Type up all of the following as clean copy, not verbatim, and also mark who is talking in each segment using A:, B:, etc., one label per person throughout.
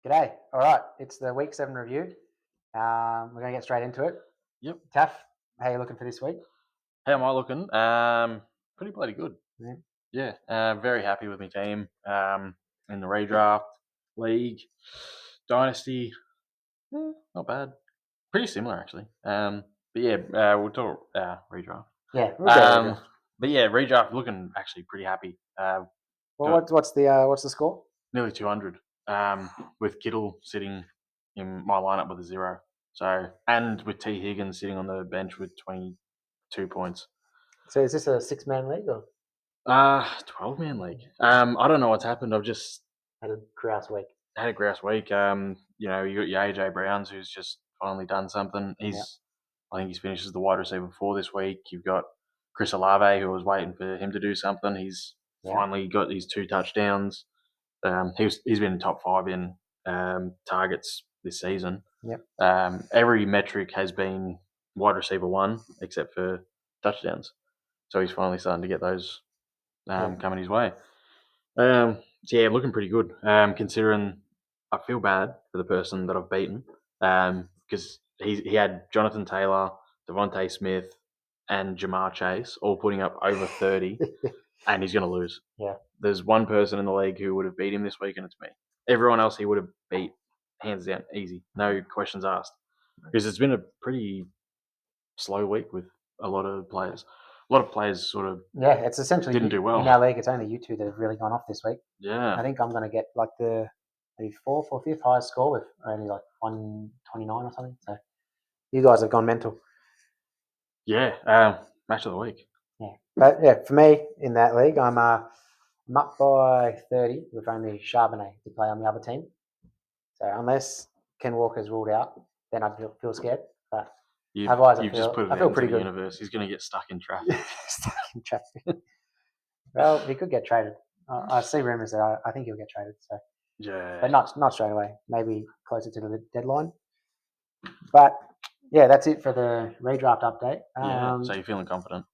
A: G'day. All right, it's the week 7 review. We're going to get straight into it.
B: Yep.
A: Taff, how are you looking for this week?
B: How am I looking? Pretty bloody good.
A: Yeah.
B: Yeah. Very happy with my team. In the redraft, league, dynasty, not bad. Pretty similar actually. But yeah, we'll talk redraft.
A: Yeah, we'll go
B: Um,
A: redraft.
B: but yeah, redraft looking actually pretty happy.
A: Well,
B: Got
A: what's the score?
B: nearly 200. With Kittle sitting in my lineup with a 0. So and with T Higgins sitting on the bench with 22 points.
A: So is this a 6-man league or
B: 12-man league. I don't know what's happened. I've just
A: had a grouse week?
B: had a grouse week. You got your AJ Browns, who's just finally done something. I think he's finishes the wide receiver 4 this week. You've got Chris Olave, who was waiting for him to do something. He's finally got his 2 touchdowns. He's been in top 5 in targets this season.
A: Yep.
B: Every metric has been wide receiver 1 except for touchdowns. So he's finally starting to get those coming his way. So yeah, looking pretty good. Considering I feel bad for the person that I've beaten, because he had Jonathan Taylor, Devontae Smith, and Jamar Chase all putting up over 30, and he's going to lose.
A: Yeah.
B: There's one person in the league who would have beat him this week, and it's me. Everyone else he would have beat hands down, easy, no questions asked. Because it's been a pretty slow week with a lot of players. A lot of players sort of
A: it's essentially
B: didn't do well.
A: In our league, it's only you two that have really gone off this week.
B: Yeah.
A: I think I'm going to get like the maybe 4th or 5th highest score with only like 129 or something. So you guys have gone mental.
B: Yeah, match of the week.
A: Yeah, but yeah, for me in that league, I'm up by 30 with only Charbonnet to play on the other team. So unless Ken Walker's ruled out, then I'd feel scared. But otherwise,
B: You've just put it
A: I feel
B: out into
A: pretty
B: the
A: good.
B: universe. He's going to get stuck in traffic.
A: Stuck in traffic. Well, he could get traded. I see rumours that I think he'll get traded. So
B: Yeah,
A: but not straight away. Maybe closer to the deadline. But yeah, that's it for the redraft update.
B: So you're feeling confident?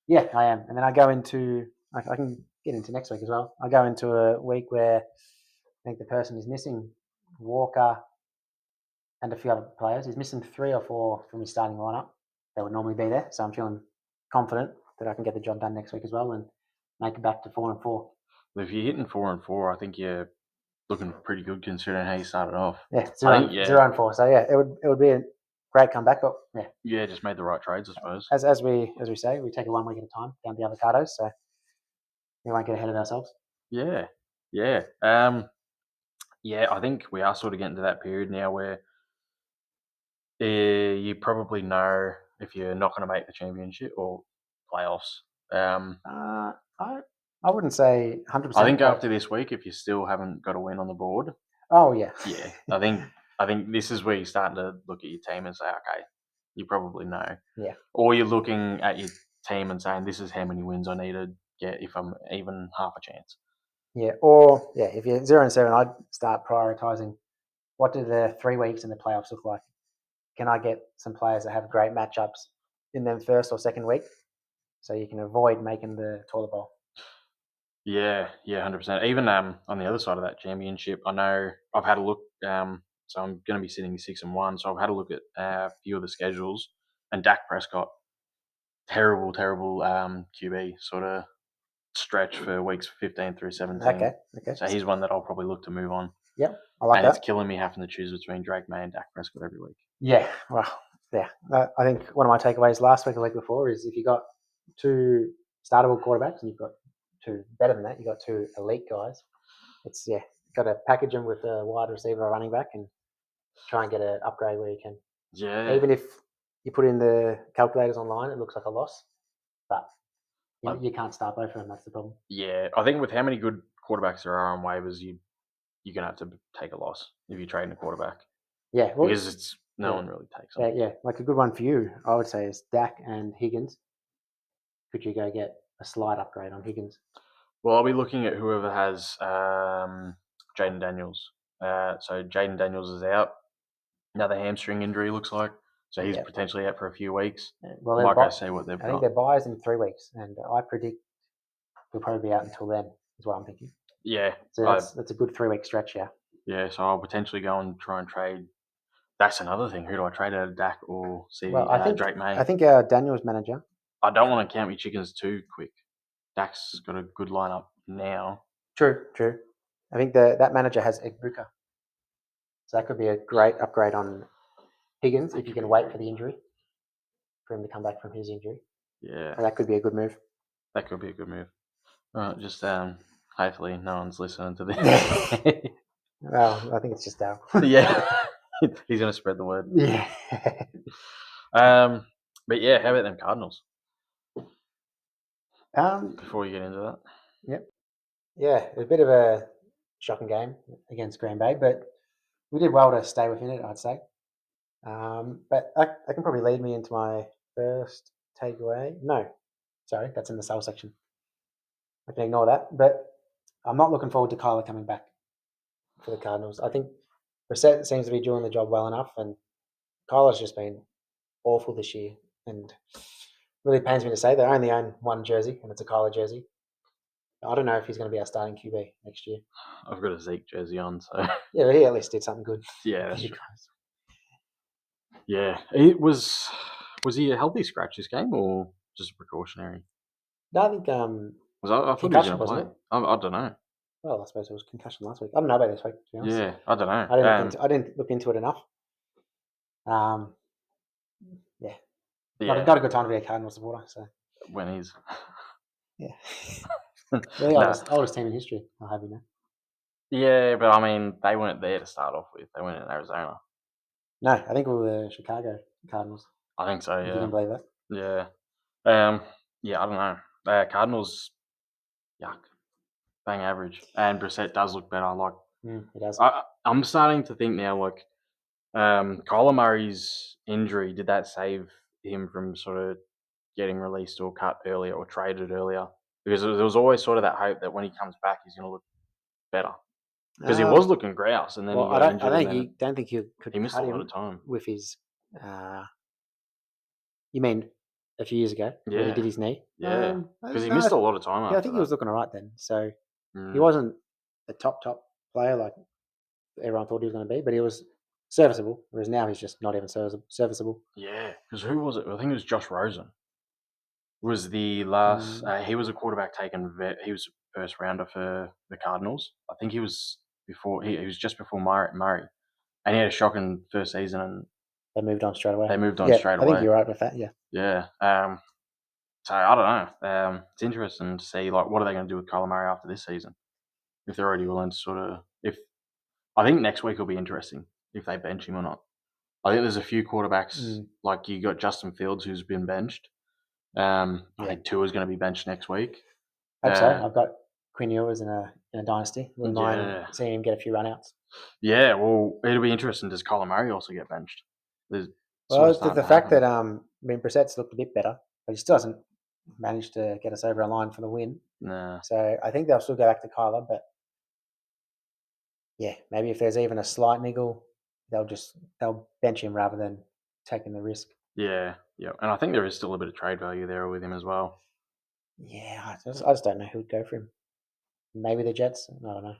A: Yeah, I am. And then I go into, I can get into next week as well. I go into a week where I think the person is missing Walker and a few other players. He's missing 3 or 4 from his starting lineup that would normally be there. So I'm feeling confident that I can get the job done next week as well and make it back to 4-4.
B: Well, if you're hitting 4-4, I think you're looking pretty good considering how you started off.
A: Yeah, 0-4. So yeah, it would be a great comeback. But
B: yeah, just made the right trades, I suppose.
A: As we say, we take it 1 week at a time down the avocados. So we won't get ahead of ourselves.
B: Yeah. I think we are sort of getting to that period now where you probably know if you're not going to make the championship or playoffs.
A: I wouldn't say 100%.
B: I think after this week, if you still haven't got a win on the board,
A: yeah,
B: I think this is where you're starting to look at your team and say, okay, you probably know.
A: Yeah.
B: Or you're looking at your team and saying, this is how many wins I need to get if I'm even half a chance.
A: Yeah, or if you're 0-7, I'd start prioritising what do the 3 weeks in the playoffs look like. Can I get some players that have great matchups in them first or second week, so you can avoid making the toilet bowl?
B: Yeah, 100%. Even on the other side of that championship, I know I've had a look. So I'm going to be sitting 6-1. So I've had a look at a few of the schedules, and Dak Prescott, terrible QB sort of stretch for weeks 15 through 17.
A: Okay.
B: So he's one that I'll probably look to move on.
A: Yep, I like
B: and
A: that.
B: It's killing me having to choose between Drake May and Dak Prescott every week.
A: Yeah, well, yeah. I think one of my takeaways last week or the week before is if you got 2 startable quarterbacks and you've got 2 better than that, you've got 2 elite guys. It's got to package them with a wide receiver or running back and try and get an upgrade where you can.
B: Yeah.
A: Even if you put in the calculators online, it looks like a loss, but you can't start both of them. That's the problem.
B: Yeah, I think with how many good quarterbacks there are on waivers, you're going to have to take a loss if you're trading a quarterback.
A: Yeah, well,
B: because no one really takes them.
A: Yeah, like a good one for you, I would say, is Dak and Higgins. Could you go get a slight upgrade on Higgins?
B: Well, I'll be looking at whoever has Jaden Daniels. So Jaden Daniels is out. Another hamstring injury, looks like. So he's potentially out for a few weeks.
A: Well,
B: I say what they've got.
A: I think their buys in 3 weeks, and I predict he'll probably be out until then, is what I'm thinking.
B: Yeah.
A: So that's a good 3 week stretch, yeah.
B: Yeah, so I'll potentially go and try and trade. That's another thing. Who do I trade out of Dak or
A: Well,
B: Drake May?
A: I think our Daniels manager.
B: I don't want to count my chickens too quick. Dak's got a good lineup now.
A: True. I think that manager has Egbuka, so that could be a great upgrade on Higgins if you can wait for the injury for him to come back from his injury.
B: Yeah,
A: And that could be a good move.
B: that could be a good move. Just hopefully no one's listening to this.
A: Well, I think it's just Dale.
B: Yeah, he's gonna spread the word.
A: Yeah.
B: But yeah, how about them Cardinals? Before you get into that,
A: Yep. Yeah, a bit of a shocking game against Green Bay, but we did well to stay within it, I'd say. But that can probably lead me into my first takeaway. No, sorry, that's in the sell section. I can ignore that. But I'm not looking forward to Kyler coming back for the Cardinals. I think Brissett seems to be doing the job well enough, and Kyler's just been awful this year. And really pains me to say they only own one jersey, and it's a Kyler jersey. I don't know if he's going to be our starting QB next year.
B: I've got a Zeke jersey on, so
A: Yeah, but he at least did something good.
B: yeah, that's true. Yeah, it was. Was he a healthy scratch this game or just precautionary?
A: No, I think
B: I thought he was
A: concussion,
B: going to play.
A: wasn't it?
B: I don't know.
A: Well, I suppose it was concussion last week. I don't know about this week, to be honest.
B: Yeah, I don't know.
A: I didn't look into it enough. Yeah,
B: Yeah,
A: not a good time to be a Cardinal supporter. So
B: when he's
A: yeah, they're the oldest team in history. I'll have you know.
B: Yeah, but I mean, they weren't there to start off with. They weren't in Arizona.
A: No, I think we were the Chicago Cardinals.
B: I think so.
A: If you can believe that.
B: Yeah. Yeah, I don't know. Cardinals, yuck, bang average, and Brissett does look better. Like,
A: It does.
B: I'm starting to think now, like, Kyler Murray's injury, did that save him from sort of getting released or cut earlier or traded earlier? Because there was always sort of that hope that when he comes back, he's going to look better. Because he was looking grouse, and then
A: Well,
B: he got injured.
A: don't think you could
B: he missed
A: cut
B: a lot
A: him
B: of time.
A: with his. You mean a few years ago when he
B: Yeah,
A: did his knee?
B: yeah, because he
A: no,
B: missed a lot of time
A: yeah,
B: after
A: I think he
B: that.
A: was looking all right then. So he
B: Mm,
A: wasn't a top player like everyone thought he was going to be, but he was serviceable. Whereas now he's just not even serviceable.
B: yeah, because who was it? I think it was Josh Rosen. Was the last? He was a quarterback taken. He was first rounder for the Cardinals. I think he was before. He was just before Murray, and he had a shocking first season, and
A: They moved on straight away.
B: they moved on straight
A: I think
B: away.
A: you're right with that. Yeah.
B: Yeah. So I don't know. It's interesting to see like what are they going to do with Kyler Murray after this season? If they're already willing to sort of I think next week will be interesting if they bench him or not. I think there's a few quarterbacks like you got Justin Fields who's been benched. I think Tua's going to be benched next week.
A: Hope so. I've got Quinn Ewers in a dynasty. Wouldn't mind seeing him get a few runouts.
B: Yeah, well, it'll be interesting. Does Kyler Murray also get benched?
A: Well, the fact that Brissett's looked a bit better, but he still hasn't managed to get us over a line for the win.
B: Nah.
A: So I think they'll still go back to Kyler, but yeah, maybe if there's even a slight niggle, they'll bench him rather than taking the risk.
B: Yeah, and I think there is still a bit of trade value there with him as well.
A: Yeah, I just don't know who would go for him. Maybe the Jets. I don't know.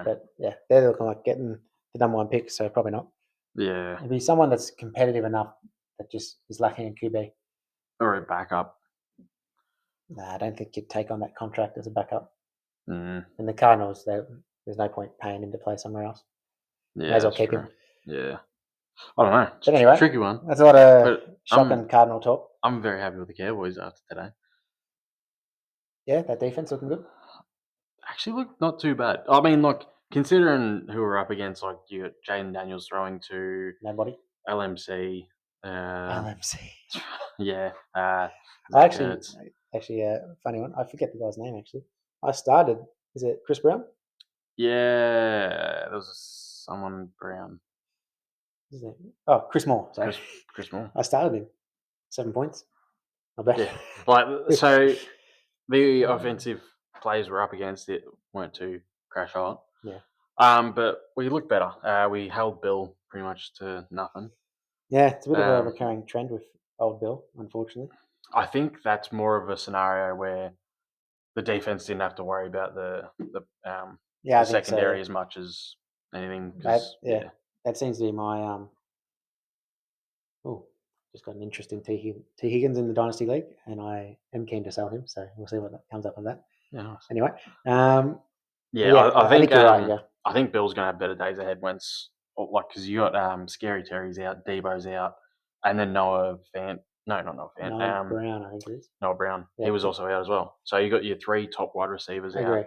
A: But yeah, they're looking like getting the number one pick, so probably not.
B: Yeah.
A: It'd be someone that's competitive enough that just is lacking in QB.
B: Or a backup.
A: Nah, I don't think you'd take on that contract as a backup.
B: Mm.
A: And the Cardinals, there's no point paying him to play somewhere else.
B: Yeah,
A: May as well keep him.
B: Yeah. I don't know. It's
A: but anyway,
B: a tricky one.
A: That's a lot of shocking Cardinal talk.
B: I'm very happy with the Cowboys after today.
A: Yeah, that defense looking good.
B: Actually, look, not too bad. I mean, like, considering who we're up against, like, you got Jaden Daniels throwing to
A: Nobody.
B: LMC.
A: LMC.
B: Yeah.
A: Actually, funny one. I forget the guy's name, actually. I started. Is it Chris Brown?
B: Yeah. There was someone Brown.
A: Oh, Chris Moore. Sorry.
B: Chris Moore.
A: I started him. 7 points. I bet.
B: Yeah. So the offensive players we're up against it weren't too crash hot.
A: Yeah.
B: But we looked better. We held Bill pretty much to nothing.
A: Yeah, it's a bit of a recurring trend with old Bill, unfortunately.
B: I think that's more of a scenario where the defense didn't have to worry about the secondary as much as anything? Because
A: that seems to be my Oh, just got an interest in T Higgins in the Dynasty League, and I am keen to sell him. So we'll see what comes up of that.
B: yeah, nice.
A: Anyway,
B: I think
A: you're right. Yeah,
B: I think Bill's gonna have better days ahead once, because you got Scary Terry's out, Debo's out, and then Noah Fant. No, not Noah Fant.
A: Noah Brown, I think it is.
B: Noah Brown.
A: Yeah,
B: He was also out as well. So you got your 3 top wide receivers
A: I
B: out.
A: agree.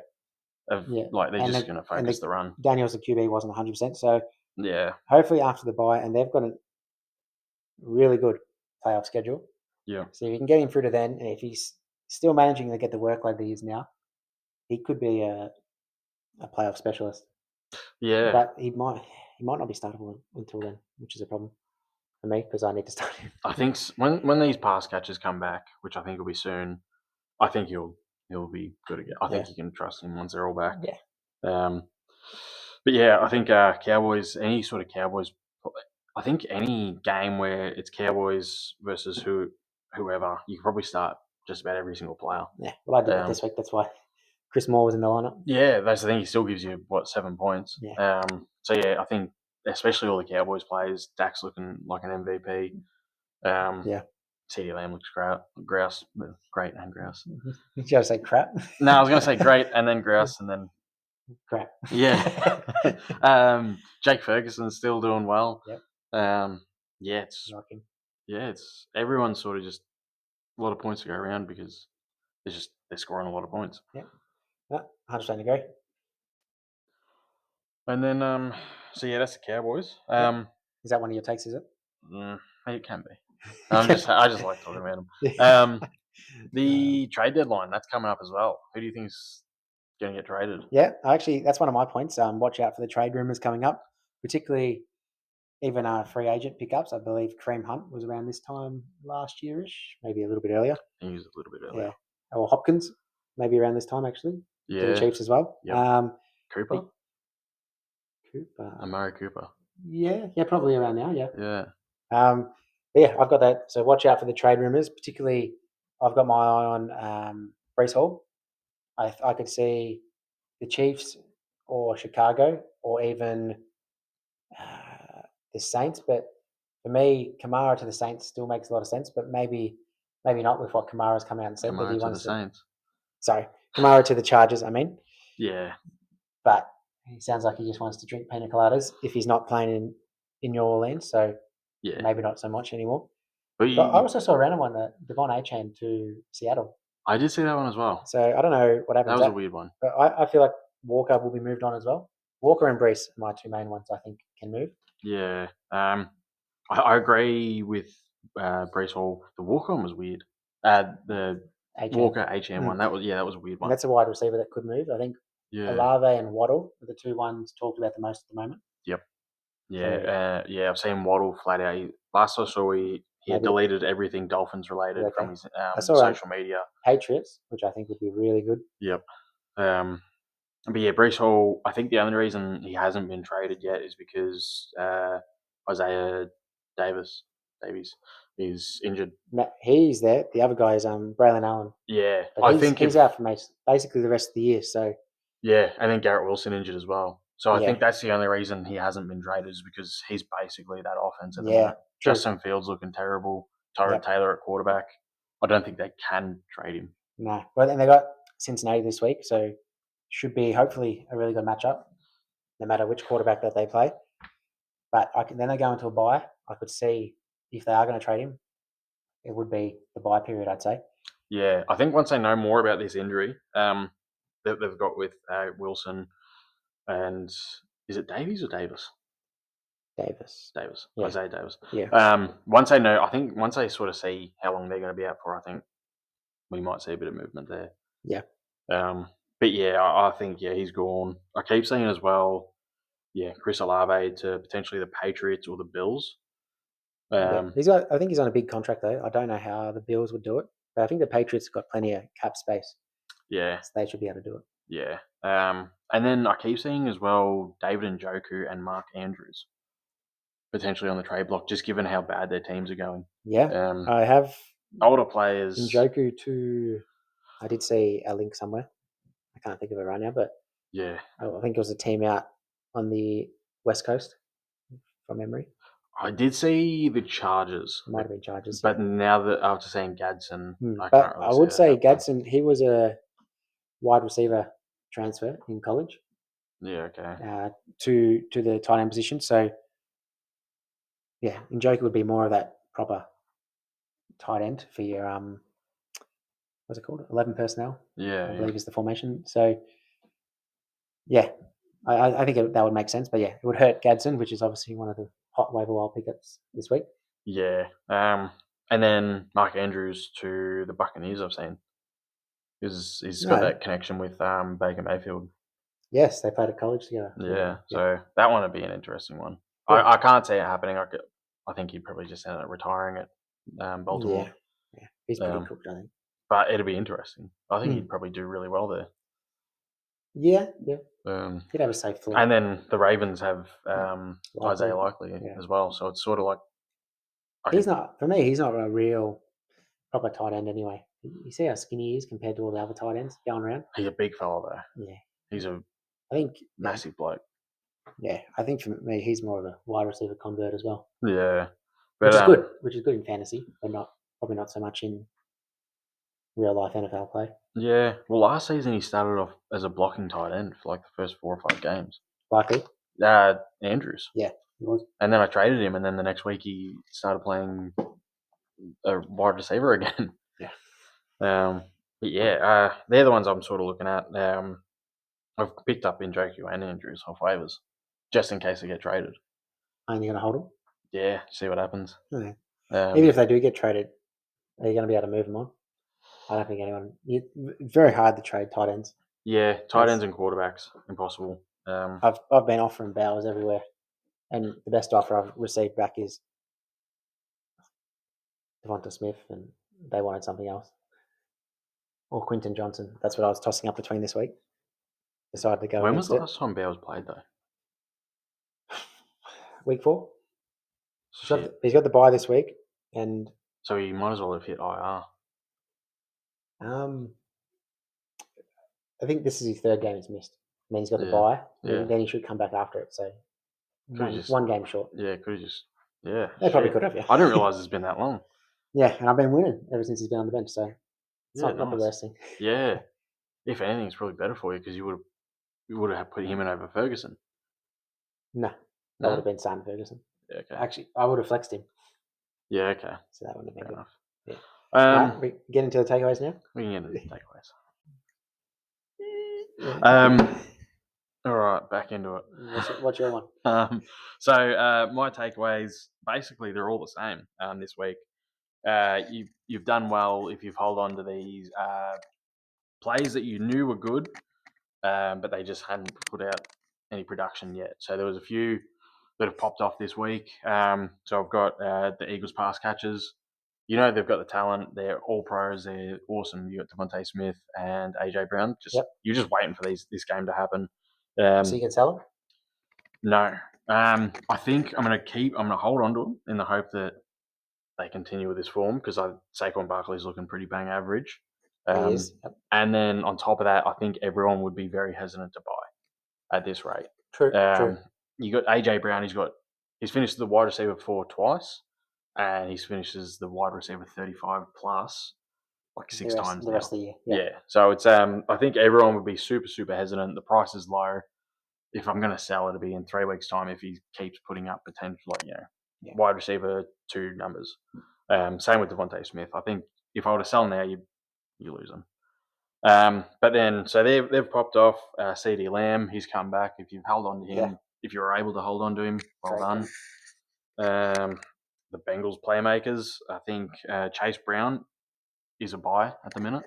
B: They're just going to focus the run.
A: Daniels, the QB, wasn't 100%. So
B: Yeah,
A: hopefully after the bye, and they've got a really good playoff schedule.
B: yeah,
A: So if you can get him through to then, and if he's still managing to get the workload that he is now, he could be a playoff specialist.
B: yeah.
A: But he might not be startable until then, which is a problem for me because I need to start him.
B: I think when these pass catches come back, which I think will be soon, I think he'll be good again. I think you can trust him once they're all back.
A: Yeah.
B: But yeah, I think Cowboys, any sort of Cowboys, I think any game where it's Cowboys versus whoever, you can probably start just about every single player.
A: Yeah. Well, I did that this week. That's why Chris Moore was in the lineup.
B: Yeah, that's the thing. He still gives you 7 points.
A: Yeah.
B: So yeah, I think especially all the Cowboys players, Dak's looking like an MVP.
A: Yeah.
B: CeeDee Lamb looks great and grouse.
A: Did you say crap?
B: No, I was going to say great and then grouse and then
A: crap.
B: Yeah. Jake Ferguson's still doing well.
A: Yep.
B: Yeah, it's
A: Like him.
B: it's everyone's sort of just a lot of points to go around because they're scoring a lot of points.
A: Yeah. No, 100% agree.
B: And then so yeah, that's the Cowboys.
A: Is that one of your takes? Is it?
B: It can be. I just like talking about them. The trade deadline that's coming up as well. Who do you think's going to get traded?
A: Yeah, actually, that's one of my points. Watch out for the trade rumors coming up, particularly even free agent pickups. I believe Kareem Hunt was around this time last yearish, maybe a little bit earlier.
B: I think he was a little bit earlier.
A: Yeah, or Hopkins, maybe around this time actually.
B: Yeah,
A: to the Chiefs as well.
B: Yep. Cooper,
A: Amari
B: Cooper.
A: Yeah, probably around now. Yeah.
B: Yeah.
A: Yeah, I've got that. So watch out for the trade rumors. Particularly, I've got my eye on Brees Hall. I could see the Chiefs or Chicago or even the Saints. But for me, Kamara to the Saints still makes a lot of sense. But maybe not with what Kamara's come out and said that he wants
B: to the Saints.
A: Sorry, Kamara to the Chargers. I mean.
B: Yeah.
A: But he sounds like he just wants to drink pina coladas if he's not playing in New Orleans. So
B: yeah,
A: maybe not so much anymore.
B: But
A: I also saw a random one, Devon Achane to Seattle.
B: I did see that one as well.
A: So I don't know what happened.
B: That was a weird one.
A: But I feel like Walker will be moved on as well. Walker and Brees are my 2 main ones I think can move.
B: Yeah. I agree with Brees Hall. The Walker one was weird. The Walker Achane one, that was a weird one.
A: And that's a wide receiver that could move. I think Olave and Waddle are the 2 ones talked about the most at the moment.
B: Yep. Yeah. I've seen Waddle flat out. Last I saw, he had deleted everything Dolphins related from his social media.
A: Patriots, which I think would be really good.
B: Yep. But yeah, Brees Hall, I think the only reason he hasn't been traded yet is because Isaiah Davies is injured.
A: No, he's there. The other guy is Braylon Allen.
B: Yeah,
A: but I think he's out for basically the rest of the year. So
B: yeah, and then Garrett Wilson injured as well. So I think that's the only reason he hasn't been traded is because he's basically that offense at the moment. True. Justin Fields looking terrible. Tyrod Taylor at quarterback. I don't think they can trade him.
A: No. Well, then they got Cincinnati this week, so should be hopefully a really good matchup, no matter which quarterback that they play. But then they go into a bye. I could see if they are going to trade him, it would be the bye period, I'd say.
B: Yeah, I think once they know more about this injury that they've got with Wilson and is it Davies or Davis?
A: Davis.
B: Yeah. Isaiah Davis.
A: Yeah.
B: Once they know, I think once they sort of see how long they're going to be out for, I think we might see a bit of movement there.
A: Yeah.
B: But yeah, I think he's gone. I keep saying as well, Chris Olave to potentially the Patriots or the Bills.
A: I think he's on a big contract though. I don't know how the Bills would do it, but I think the Patriots have got plenty of cap space.
B: Yeah,
A: so they should be able to do it.
B: Yeah, and then I keep seeing as well David Njoku and Mark Andrews potentially on the trade block, just given how bad their teams are going.
A: Yeah, I have
B: older players.
A: Njoku to, I did see a link somewhere. I can't think of it right now, but
B: yeah,
A: I think it was a team out on the West Coast, from memory.
B: I did see the Chargers,
A: Might have been Chargers.
B: but
A: Yeah.
B: now that after saying Gadsden, I
A: But
B: can't really
A: I
B: see
A: would
B: that
A: say
B: happening.
A: Gadsden, he was a wide receiver transfer in college
B: Yeah, okay.
A: to the tight end position. So yeah, Njoku would be more of that proper tight end for your what's it called? 11 personnel,
B: Yeah,
A: I believe is the formation. So yeah, I think that would make sense. But yeah, it would hurt Gadsden, which is obviously one of the hot waiver wire pickups this week.
B: yeah. And then Mark Andrews to the Buccaneers. I've seen he's got
A: No,
B: that connection with Baker Mayfield.
A: yes, they played at college together.
B: Yeah, so that one would be an interesting one.
A: Yeah.
B: I can't see it happening. I think he'd probably just end up retiring at Baltimore.
A: Yeah, he's pretty
B: Um,
A: cooked, I think.
B: but it'd be interesting. I think
A: Mm.
B: he'd probably do really well there.
A: Yeah, he'd have a safe floor.
B: And then the Ravens have
A: Likely.
B: Isaiah Likely
A: Yeah.
B: as well, so it's sort of like
A: He's not for me. He's not a real proper tight end anyway. You see how skinny he is compared to all the other tight ends going around.
B: he's a big fella though.
A: Yeah,
B: He's a
A: I think.
B: massive bloke.
A: Yeah, I think for me, he's more of a wide receiver convert as well,
B: Yeah,
A: which
B: but
A: is good. Which is good in fantasy, but probably not so much in real life NFL play.
B: yeah. Well, last season he started off as a blocking tight end for like the first 4 or 5 games.
A: Likely.
B: Andrews.
A: Yeah, he was.
B: And then I traded him, and then the next week he started playing a wide receiver again.
A: Yeah.
B: But yeah, they're the ones I'm sort of looking at. I've picked up Njoku and Andrews off waivers, just in case they get traded.
A: And you're going to hold him?
B: Yeah, see what happens.
A: Okay. Even if they do get traded, are you going to be able to move them on? I don't think anyone. It's very hard to trade tight ends.
B: Yeah, tight ends and quarterbacks, impossible.
A: I've been offering Bowers everywhere, and the best offer I've received back is Devonta Smith, and they wanted something else, or Quinton Johnson. That's what I was tossing up between this week. Decided to go
B: When was
A: against
B: the
A: it.
B: last time Bowers played though?
A: Week 4.
B: Shit.
A: He's got the bye this week, and
B: So he might as well have hit IR.
A: I think this is his 3rd game he's missed. And then he's got the bye, and then he should come back after it. So one game short.
B: Yeah, could have just. Yeah,
A: they probably could have. Yeah,
B: I didn't realize it's been that long.
A: Yeah, and I've been winning ever since he's been on the bench. So it's
B: Yeah,
A: not the worst thing.
B: Yeah, if anything, it's probably better for you because you would have put him in over Ferguson.
A: No, that would have been Sam Ferguson.
B: Yeah, okay.
A: Actually, I would have flexed him.
B: Yeah, okay.
A: So that wouldn't have been good.
B: Enough.
A: Yeah. We get into the takeaways now.
B: We can get into the takeaways. All right, back into it.
A: What's your one?
B: So my takeaways, basically, they're all the same this week. You've done well if you've held on to these plays that you knew were good, but they just hadn't put out any production yet. So there was a few that have popped off this week. So I've got the Eagles pass catchers. You know they've got the talent. They're all pros. They're awesome. You got Devontae Smith and AJ Brown. You're just waiting for this game to happen.
A: So you can sell them?
B: No. I think I'm going to hold on to them in the hope that they continue with this form because Saquon Barkley's looking pretty bang average.
A: He is. Yep.
B: And then on top of that, I think everyone would be very hesitant to buy at this rate.
A: True.
B: You got AJ Brown. He's finished the wide receiver 4 twice, and he's finishes the wide receiver 35 plus like 6 times
A: the rest of the year.
B: Yeah. So it's I think everyone would be super super hesitant. The price is low. If I'm going to sell, it'll be in 3 weeks' time if he keeps putting up potential, wide receiver 2 numbers. Same with Devontae Smith. I think if I were to sell now, you lose them. But then, so they've popped off. CD Lamb, he's come back. If you've held on to him, if you're able to hold on to him, well done. The Bengals playmakers, I think Chase Brown is a buy at the minute.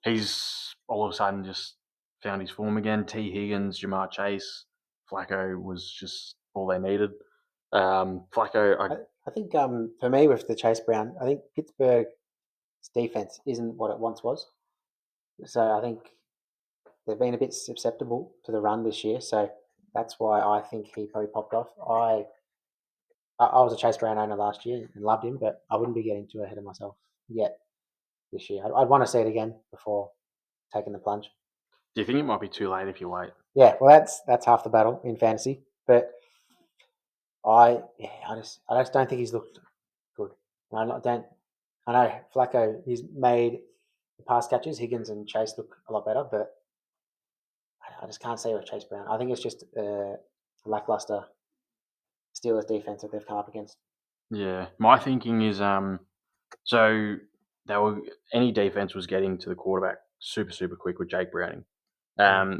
B: He's all of a sudden just found his form again. T. Higgins, Jamar Chase, Flacco was just all they needed. Flacco,
A: I think for me with the Chase Brown, I think Pittsburgh's defense isn't what it once was. So I think they've been a bit susceptible to the run this year. So that's why I think he probably popped off. I was a Chase Brown owner last year and loved him, but I wouldn't be getting too ahead of myself yet this year. I'd want to see it again before taking the plunge.
B: Do you think it might be too late if you wait?
A: Yeah, well, that's half the battle in fantasy. But I just don't think he's looked good. I know Flacco. He's made the pass catches. Higgins and Chase look a lot better, but I just can't say with Chase Brown. I think it's just a lackluster Steelers defense that they've come up against.
B: Yeah, my thinking is so they were any defense was getting to the quarterback super quick with Jake Browning.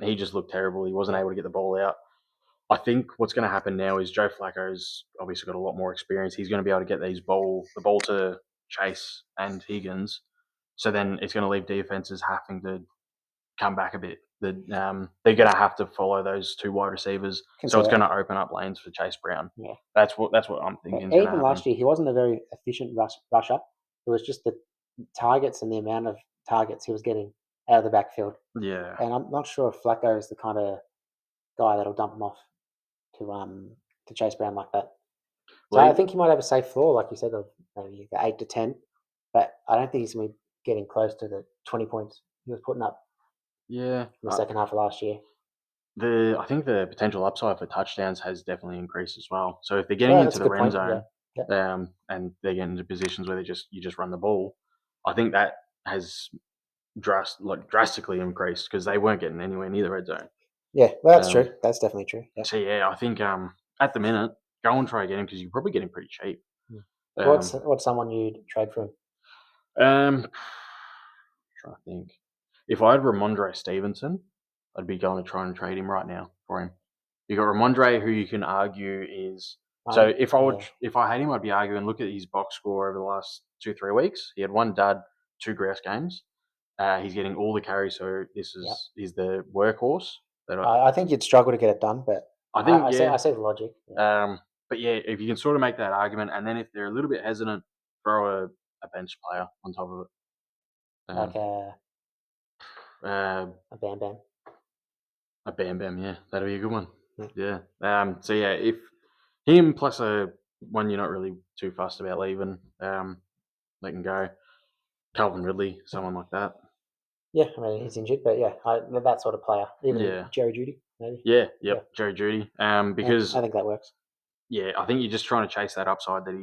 B: He just looked terrible. He wasn't able to get the ball out. I think what's going to happen now is Joe Flacco's obviously got a lot more experience. He's going to be able to get the ball to Chase and Higgins. So then it's going to leave defenses having to come back a bit. They're going to have to follow those two wide receivers. So it's going to open up lanes for Chase Brown.
A: Yeah,
B: that's what I'm thinking.
A: Even last year, he wasn't a very efficient rusher. It was just the targets and the amount of targets he was getting out of the backfield.
B: Yeah,
A: and I'm not sure if Flacco is the kind of guy that'll dump him off to Chase Brown like that. So I think he might have a safe floor, like you said, of maybe the 8 to 10. But I don't think he's going to be getting close to the 20 points he was putting up.
B: Yeah,
A: in the second half of last year.
B: I think the potential upside for touchdowns has definitely increased as well. So if they're getting into the red zone, and they're getting into positions where you just run the ball, I think that has drastically increased because they weren't getting anywhere near the red zone.
A: Yeah, well, that's true. That's definitely true. Yeah.
B: So I think at the minute, go and try and get him because you can probably get him pretty cheap.
A: What's someone you'd trade for him?
B: Trying to think. If I had Ramondre Stevenson, I'd be going to try and trade him right now for him. You got Ramondre, who you can argue is so. If I had him, I'd be arguing. Look at his box score over the last 2-3 weeks. He had one dud, 2 grouse games. He's getting all the carries, so he's the workhorse.
A: I think you'd struggle to get it done, but I see the logic.
B: Yeah. But yeah, if you can sort of make that argument, and then if they're a little bit hesitant, throw a bench player on top of it,
A: like a Bam Bam.
B: A Bam Bam, yeah, that'd be a good one. Yeah. So yeah, if him plus one you're not really too fussed about leaving, they can go. Calvin Ridley, someone like that.
A: Yeah, I mean he's injured, but yeah, that sort of player. Even Jerry Jeudy, maybe.
B: Yeah, Jerry Jeudy. Because
A: I think that works.
B: Yeah, I think you're just trying to chase that upside that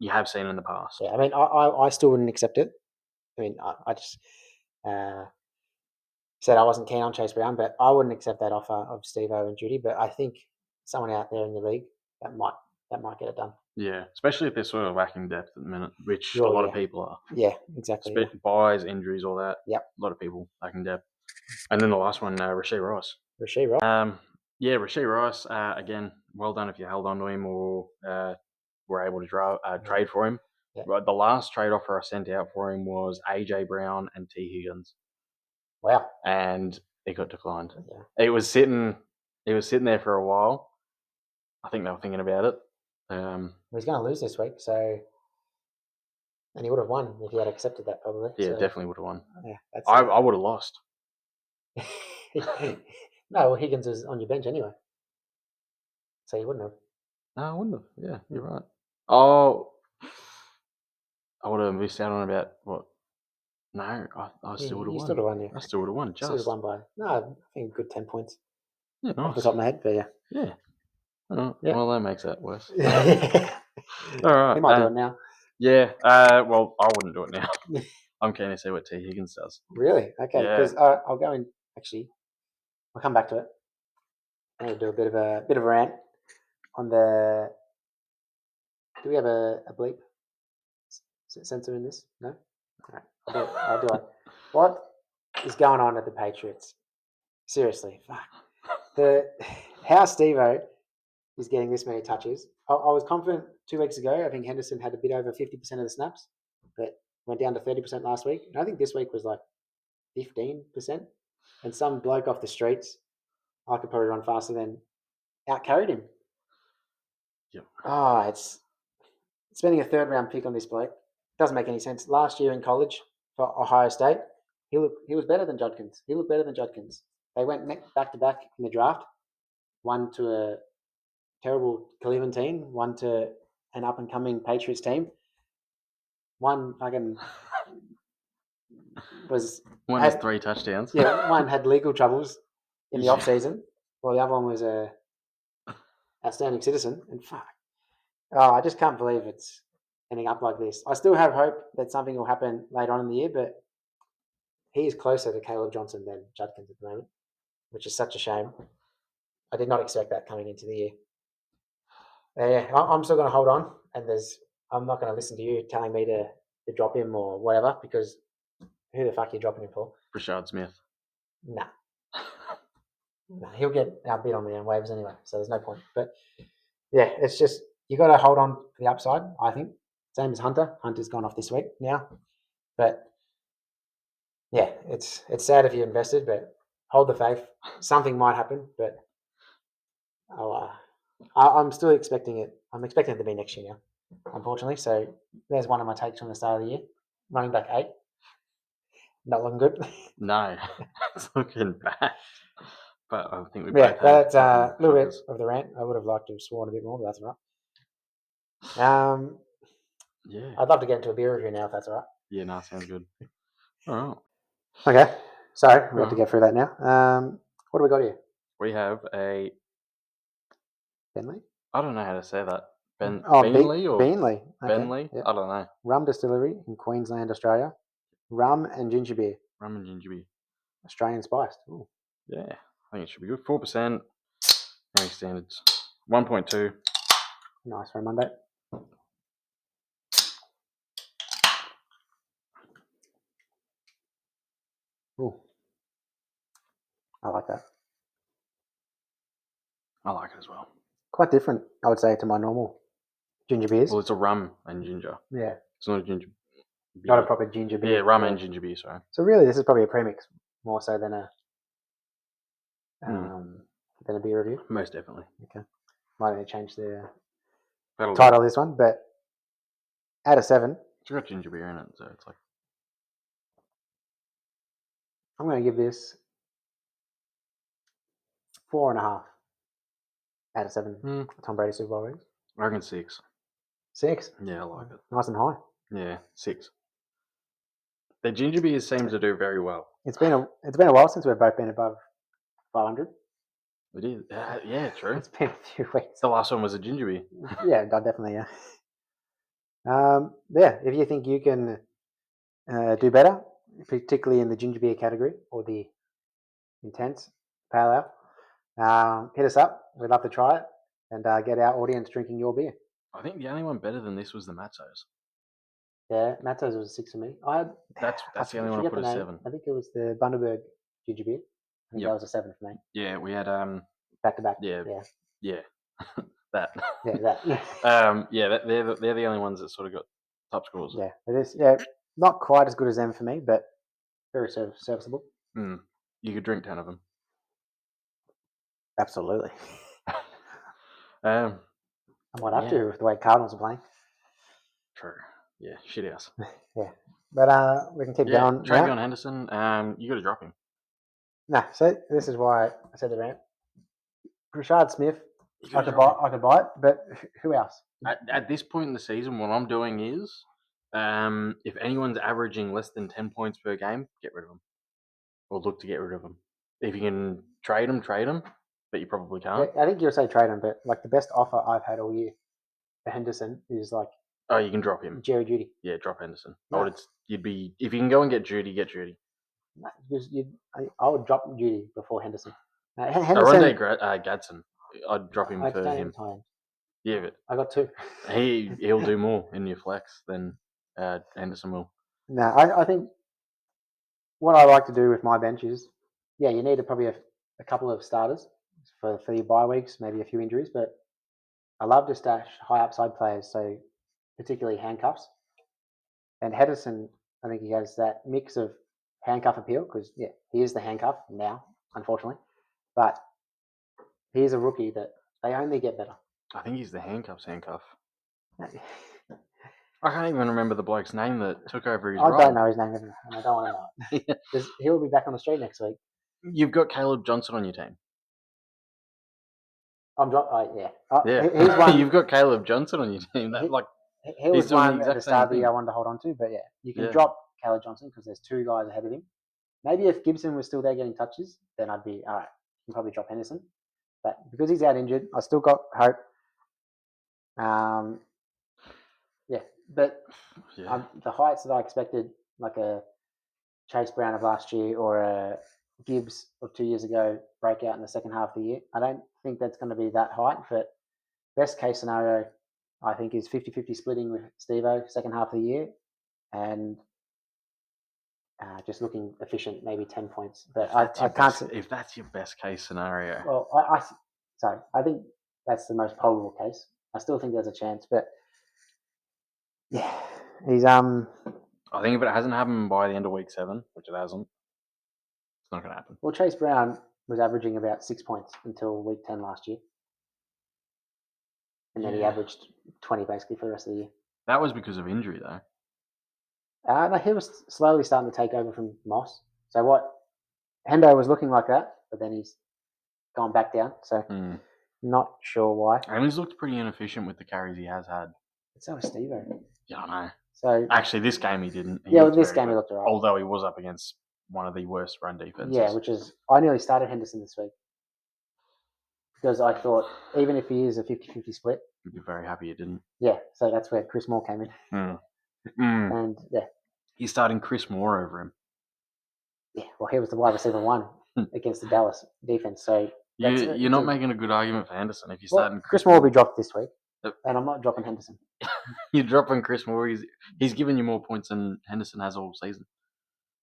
B: you have seen in the past.
A: Yeah, I mean, I still wouldn't accept it. I mean, I just said I wasn't keen on Chase Brown, but I wouldn't accept that offer of Steve-O and Jeudy. But I think someone out there in the league that might get it done.
B: Yeah, especially if they're sort of lacking depth at the minute, which a lot of people are.
A: Yeah, exactly.
B: Buys, injuries, all that.
A: Yep.
B: A lot of people lacking depth. And then the last one, Rasheed Rice.
A: Rasheed Rice.
B: Yeah, Rasheed Rice. Again, well done if you held on to him or were able to trade for him. Yeah. But the last trade offer I sent out for him was AJ Brown and T Higgins.
A: Wow.
B: And it got declined. Yeah. It was sitting there for a while. I think they were thinking about it.
A: He's going to lose this week, so and he would have won if he had accepted that, probably.
B: Yeah, definitely would have won.
A: Yeah,
B: I would have lost.
A: No, well, Higgins was on your bench anyway, so you wouldn't have.
B: No, I wouldn't have. Yeah, you're right. Oh, I would have missed out on about what? No, I still would have won.
A: Still would have won, yeah.
B: I still would have won.
A: Still would have won by I think a good 10 points.
B: Yeah, nice.
A: Off the top of my head, but yeah.
B: Yeah. Oh, yeah. Well, that makes that worse.
A: All
B: right.
A: We might do it now.
B: Yeah. Well, I wouldn't do it now. I'm keen to see what T Higgins does.
A: Really? Okay. Because I'll go in. Actually, I'll come back to it. I need to do a bit of a rant on the. Do we have a bleep sensor in this? No. All right. I'll do it. What is going on at the Patriots? Seriously, fuck. How Steve-O is getting this many touches. I was confident 2 weeks ago. I think Henderson had a bit over 50% of the snaps, but went down to 30% last week. And I think this week was like 15%. And some bloke off the streets, I could probably run faster than, out-carried him.
B: Yep.
A: It's spending a 3rd round pick on this bloke. Doesn't make any sense. Last year in college for Ohio State, he was better than Judkins. They went back to back in the draft. One to a terrible Cleveland team, one to an up and coming Patriots team. One fucking
B: has 3 touchdowns.
A: Yeah, one had legal troubles in the off season. Well, the other one was a outstanding citizen, and fuck. Oh, I just can't believe it's ending up like this. I still have hope that something will happen later on in the year, but he is closer to Caleb Johnson than Judkins at the moment, which is such a shame. I did not expect that coming into the year. Yeah, I'm still going to hold on, and I'm not going to listen to you telling me to drop him or whatever, because who the fuck are you dropping him for?
B: Rashad Smith.
A: Nah. Nah, he'll get outbid on the waivers anyway, so there's no point. But yeah, it's just you got to hold on for the upside. I think same as Hunter. Hunter's gone off this week now, but yeah, it's sad if you invested, but hold the faith. Something might happen, but I'm still expecting it. I'm expecting it to be next year now, unfortunately. So there's one of my takes from the start of the year. Running back 8, not looking good.
B: No, it's looking bad. But I think we
A: Yeah,
B: both have
A: that's a
B: fucking
A: little bit
B: covers.
A: of the rant. I would have liked to have sworn a bit more, but that's all right.
B: Yeah.
A: I'd love to get into a beer review now, if that's all right.
B: Yeah, no, sounds good. All right.
A: Okay, so we have to
B: Alright.
A: get through that now. What do we got here?
B: We have a,
A: Bentley?
B: I don't know how to say that.
A: Beanley or
B: Benley?
A: Okay,
B: Benley?
A: yeah.
B: I don't know.
A: Rum distillery in Queensland, Australia. Rum and ginger beer,
B: Rum and ginger beer.
A: Australian spiced. Ooh,
B: Yeah, I think it should be good. 4%. Any standards. 1.2.
A: nice for a Monday. Ooh, I like that.
B: I like it as well.
A: Quite different, I would say, to my normal ginger beers.
B: Well, it's a rum and ginger.
A: Yeah,
B: It's not a ginger beer.
A: not a proper ginger beer.
B: Yeah, rum and ginger beer, sorry.
A: So really, this is probably a premix more so than a beer review.
B: Most definitely.
A: Okay, might need to change the
B: That'll
A: title of this one, but out of 7,
B: it's got ginger beer in it, so it's like
A: I'm going to give this 4.5 out of 7 Tom Brady Super Bowl rings.
B: I reckon 6.
A: 6.
B: Yeah, I like it.
A: Nice and high.
B: Yeah, 6. The ginger beer seems to do very well.
A: It's been a while since we've both been above 500.
B: It is. Yeah, true.
A: It's been a few weeks.
B: The last one was a ginger beer.
A: Yeah, definitely. Yeah. Yeah. If you think you can do better, particularly in the ginger beer category or the intense pale ale, hit us up. We'd love to try it and get our audience drinking your beer.
B: I think the only one better than this was the Matzos.
A: Yeah, Matzos was a 6 for me.
B: That's the only one I put a 7.
A: I think it was the Bundaberg ginger beer. I think that was a 7 for me.
B: Yeah, we had
A: back to back.
B: Yeah. That.
A: Yeah, that.
B: Yeah, they're the only ones that sort of got top scores.
A: Yeah, it is. Yeah, not quite as good as them for me, but very serviceable.
B: You could drink 10 of them.
A: Absolutely.
B: I
A: might have to with the way Cardinals are playing.
B: True. Yeah, shit house.
A: Yeah, but we can keep going.
B: Travion Henderson. You got to drop him.
A: No, so this is why I said the rant. Rashad Smith, I could buy it, but who else?
B: At this point in the season, what I'm doing is, if anyone's averaging less than 10 points per game, get rid of them, or look to get rid of them. If you can trade them, but you probably can't.
A: Yeah, I think you'll say trade him, but like the best offer I've had all year for Henderson is like.
B: Oh, you can drop him.
A: Jerry Jeudy.
B: Yeah, drop Henderson.
A: No.
B: You'd be if you can go and get Jeudy, get Jeudy.
A: No, because I would drop Jeudy before Henderson.
B: Henderson. Gadsden. I'd drop him for him. Yeah, but
A: I got 2.
B: He'll do more in your flex than Henderson will.
A: No, I think what I like to do with my bench is, you need probably a couple of starters for your bye weeks, maybe a few injuries, but I love to stash high upside players, so particularly handcuffs. And Henderson, I think he has that mix of handcuff appeal because, he is the handcuff now, unfortunately. But he's a rookie that they only get better.
B: I think he's the handcuff. I can't even remember the bloke's name that took over his role.
A: I don't know his name, and I don't want to know it. Because he'll be back on the street next week.
B: You've got Caleb Johnson on your team.
A: He's one.
B: You've got Caleb Johnson on your team.
A: He was one at the start of the year I wanted to hold on to, but you can drop Caleb Johnson because there's 2 guys ahead of him. Maybe if Gibson was still there getting touches, then I'd be all right. You can probably drop Henderson. But because he's out injured, I still got hope. Yeah, but the heights that I expected, like a Chase Brown of last year or a Gibbs of 2 years ago, breakout in the second half of the year, I don't think that's going to be that height. But best case scenario, I think, is 50-50 splitting with Steve-O second half of the year and just looking efficient, maybe 10 points. But I can't see.
B: If that's your best case scenario.
A: Well, I think that's the most probable case. I still think there's a chance, but yeah, he's
B: I think if it hasn't happened by the end of week 7, which it hasn't, it's not going to happen.
A: Well, Chase Brown was averaging about 6 points until week 10 last year. And then he averaged 20 basically for the rest of the year.
B: That was because of injury, though.
A: No, he was slowly starting to take over from Moss. So Hendo was looking like that, but then he's gone back down. So not sure why.
B: And he's looked pretty inefficient with the carries he has had.
A: But so was Steve-O.
B: Yeah, I know.
A: So
B: actually, this game he didn't.
A: This game he looked all right.
B: Although he was up against one of the worst run defenses.
A: Yeah, which is, I nearly started Henderson this week. Because I thought, even if he is a 50-50 split,
B: you'd be very happy you didn't.
A: Yeah, so that's where Chris Moore came in. And yeah.
B: He's starting Chris Moore over him.
A: Yeah, well, he was the wide receiver 1 against the Dallas defense. So
B: you're not making a good argument for Henderson if you're starting
A: Chris Moore will be dropped this week. And I'm not dropping Henderson.
B: You're dropping Chris Moore. He's given you more points than Henderson has all season.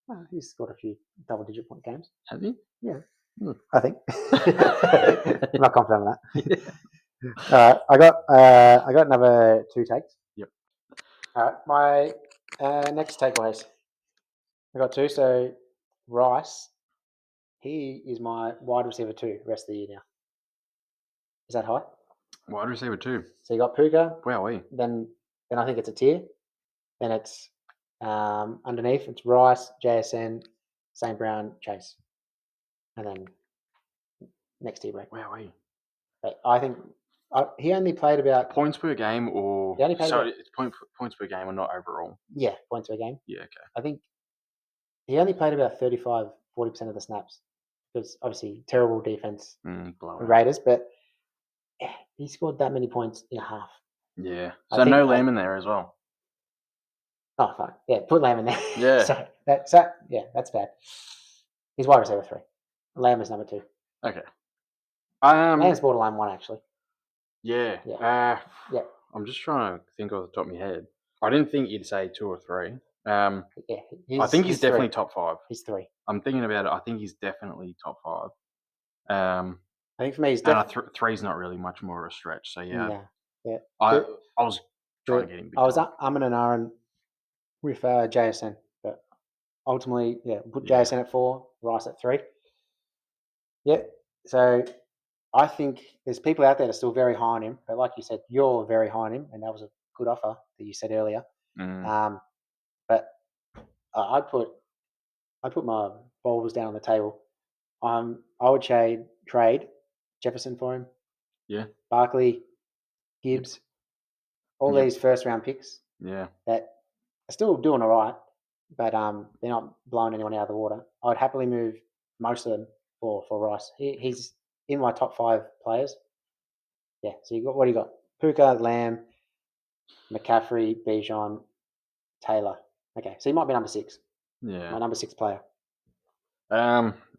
A: Well, he's scored a few double-digit point games.
B: Has he?
A: Yeah. I think. I'm not confident on that. All right, I got another 2 takes.
B: Yep.
A: All right, my next takeaways. I got 2. So Rice, he is my wide receiver 2 rest of the year now. Is that high?
B: Wide receiver 2.
A: So you got Puka.
B: Wowee.
A: Then I think it's a tier. Then it's underneath it's Rice, JSN, St. Brown, Chase, and then next tier break.
B: Wowee.
A: But I think he only played about
B: points per game, or it's points per game, or not overall.
A: Yeah, points per game.
B: Yeah, okay.
A: I think he only played about 35-40% of the snaps because obviously terrible defense, Raiders, but he scored that many points in a half.
B: Yeah, so no Lamb in there as well.
A: Oh, fine. Yeah, put Lamb in there.
B: Yeah.
A: so that's bad. He's wide receiver 3. Lamb is number 2.
B: Okay.
A: Lamb's borderline 1 actually.
B: Yeah.
A: Yeah.
B: I'm just trying to think off the top of my head. I didn't think you'd say 2 or 3.
A: Yeah,
B: I think he's definitely
A: 3.
B: top 5.
A: He's 3.
B: I'm thinking about it. I think he's definitely top 5.
A: I think for me, he's
B: definitely 3's not really much more of a stretch. So
A: yeah.
B: I was trying to get him.
A: I was umming and ahhing with JSN, but ultimately, put JSN at 4, Rice at 3. Yeah. So I think there's people out there that are still very high on him, but like you said, you're very high on him, and that was a good offer that you said earlier. But I'd put my bowls down on the table. I would trade Jefferson for him.
B: Yeah.
A: Barkley, Gibbs, all these first round picks.
B: Yeah.
A: That are still doing all right, but they're not blowing anyone out of the water. I would happily move most of them for Rice. He's in my top 5 players. Yeah. So what do you got? Puka, Lamb, McCaffrey, Bijan, Taylor. Okay, so he might be number 6.
B: Yeah.
A: My number 6 player.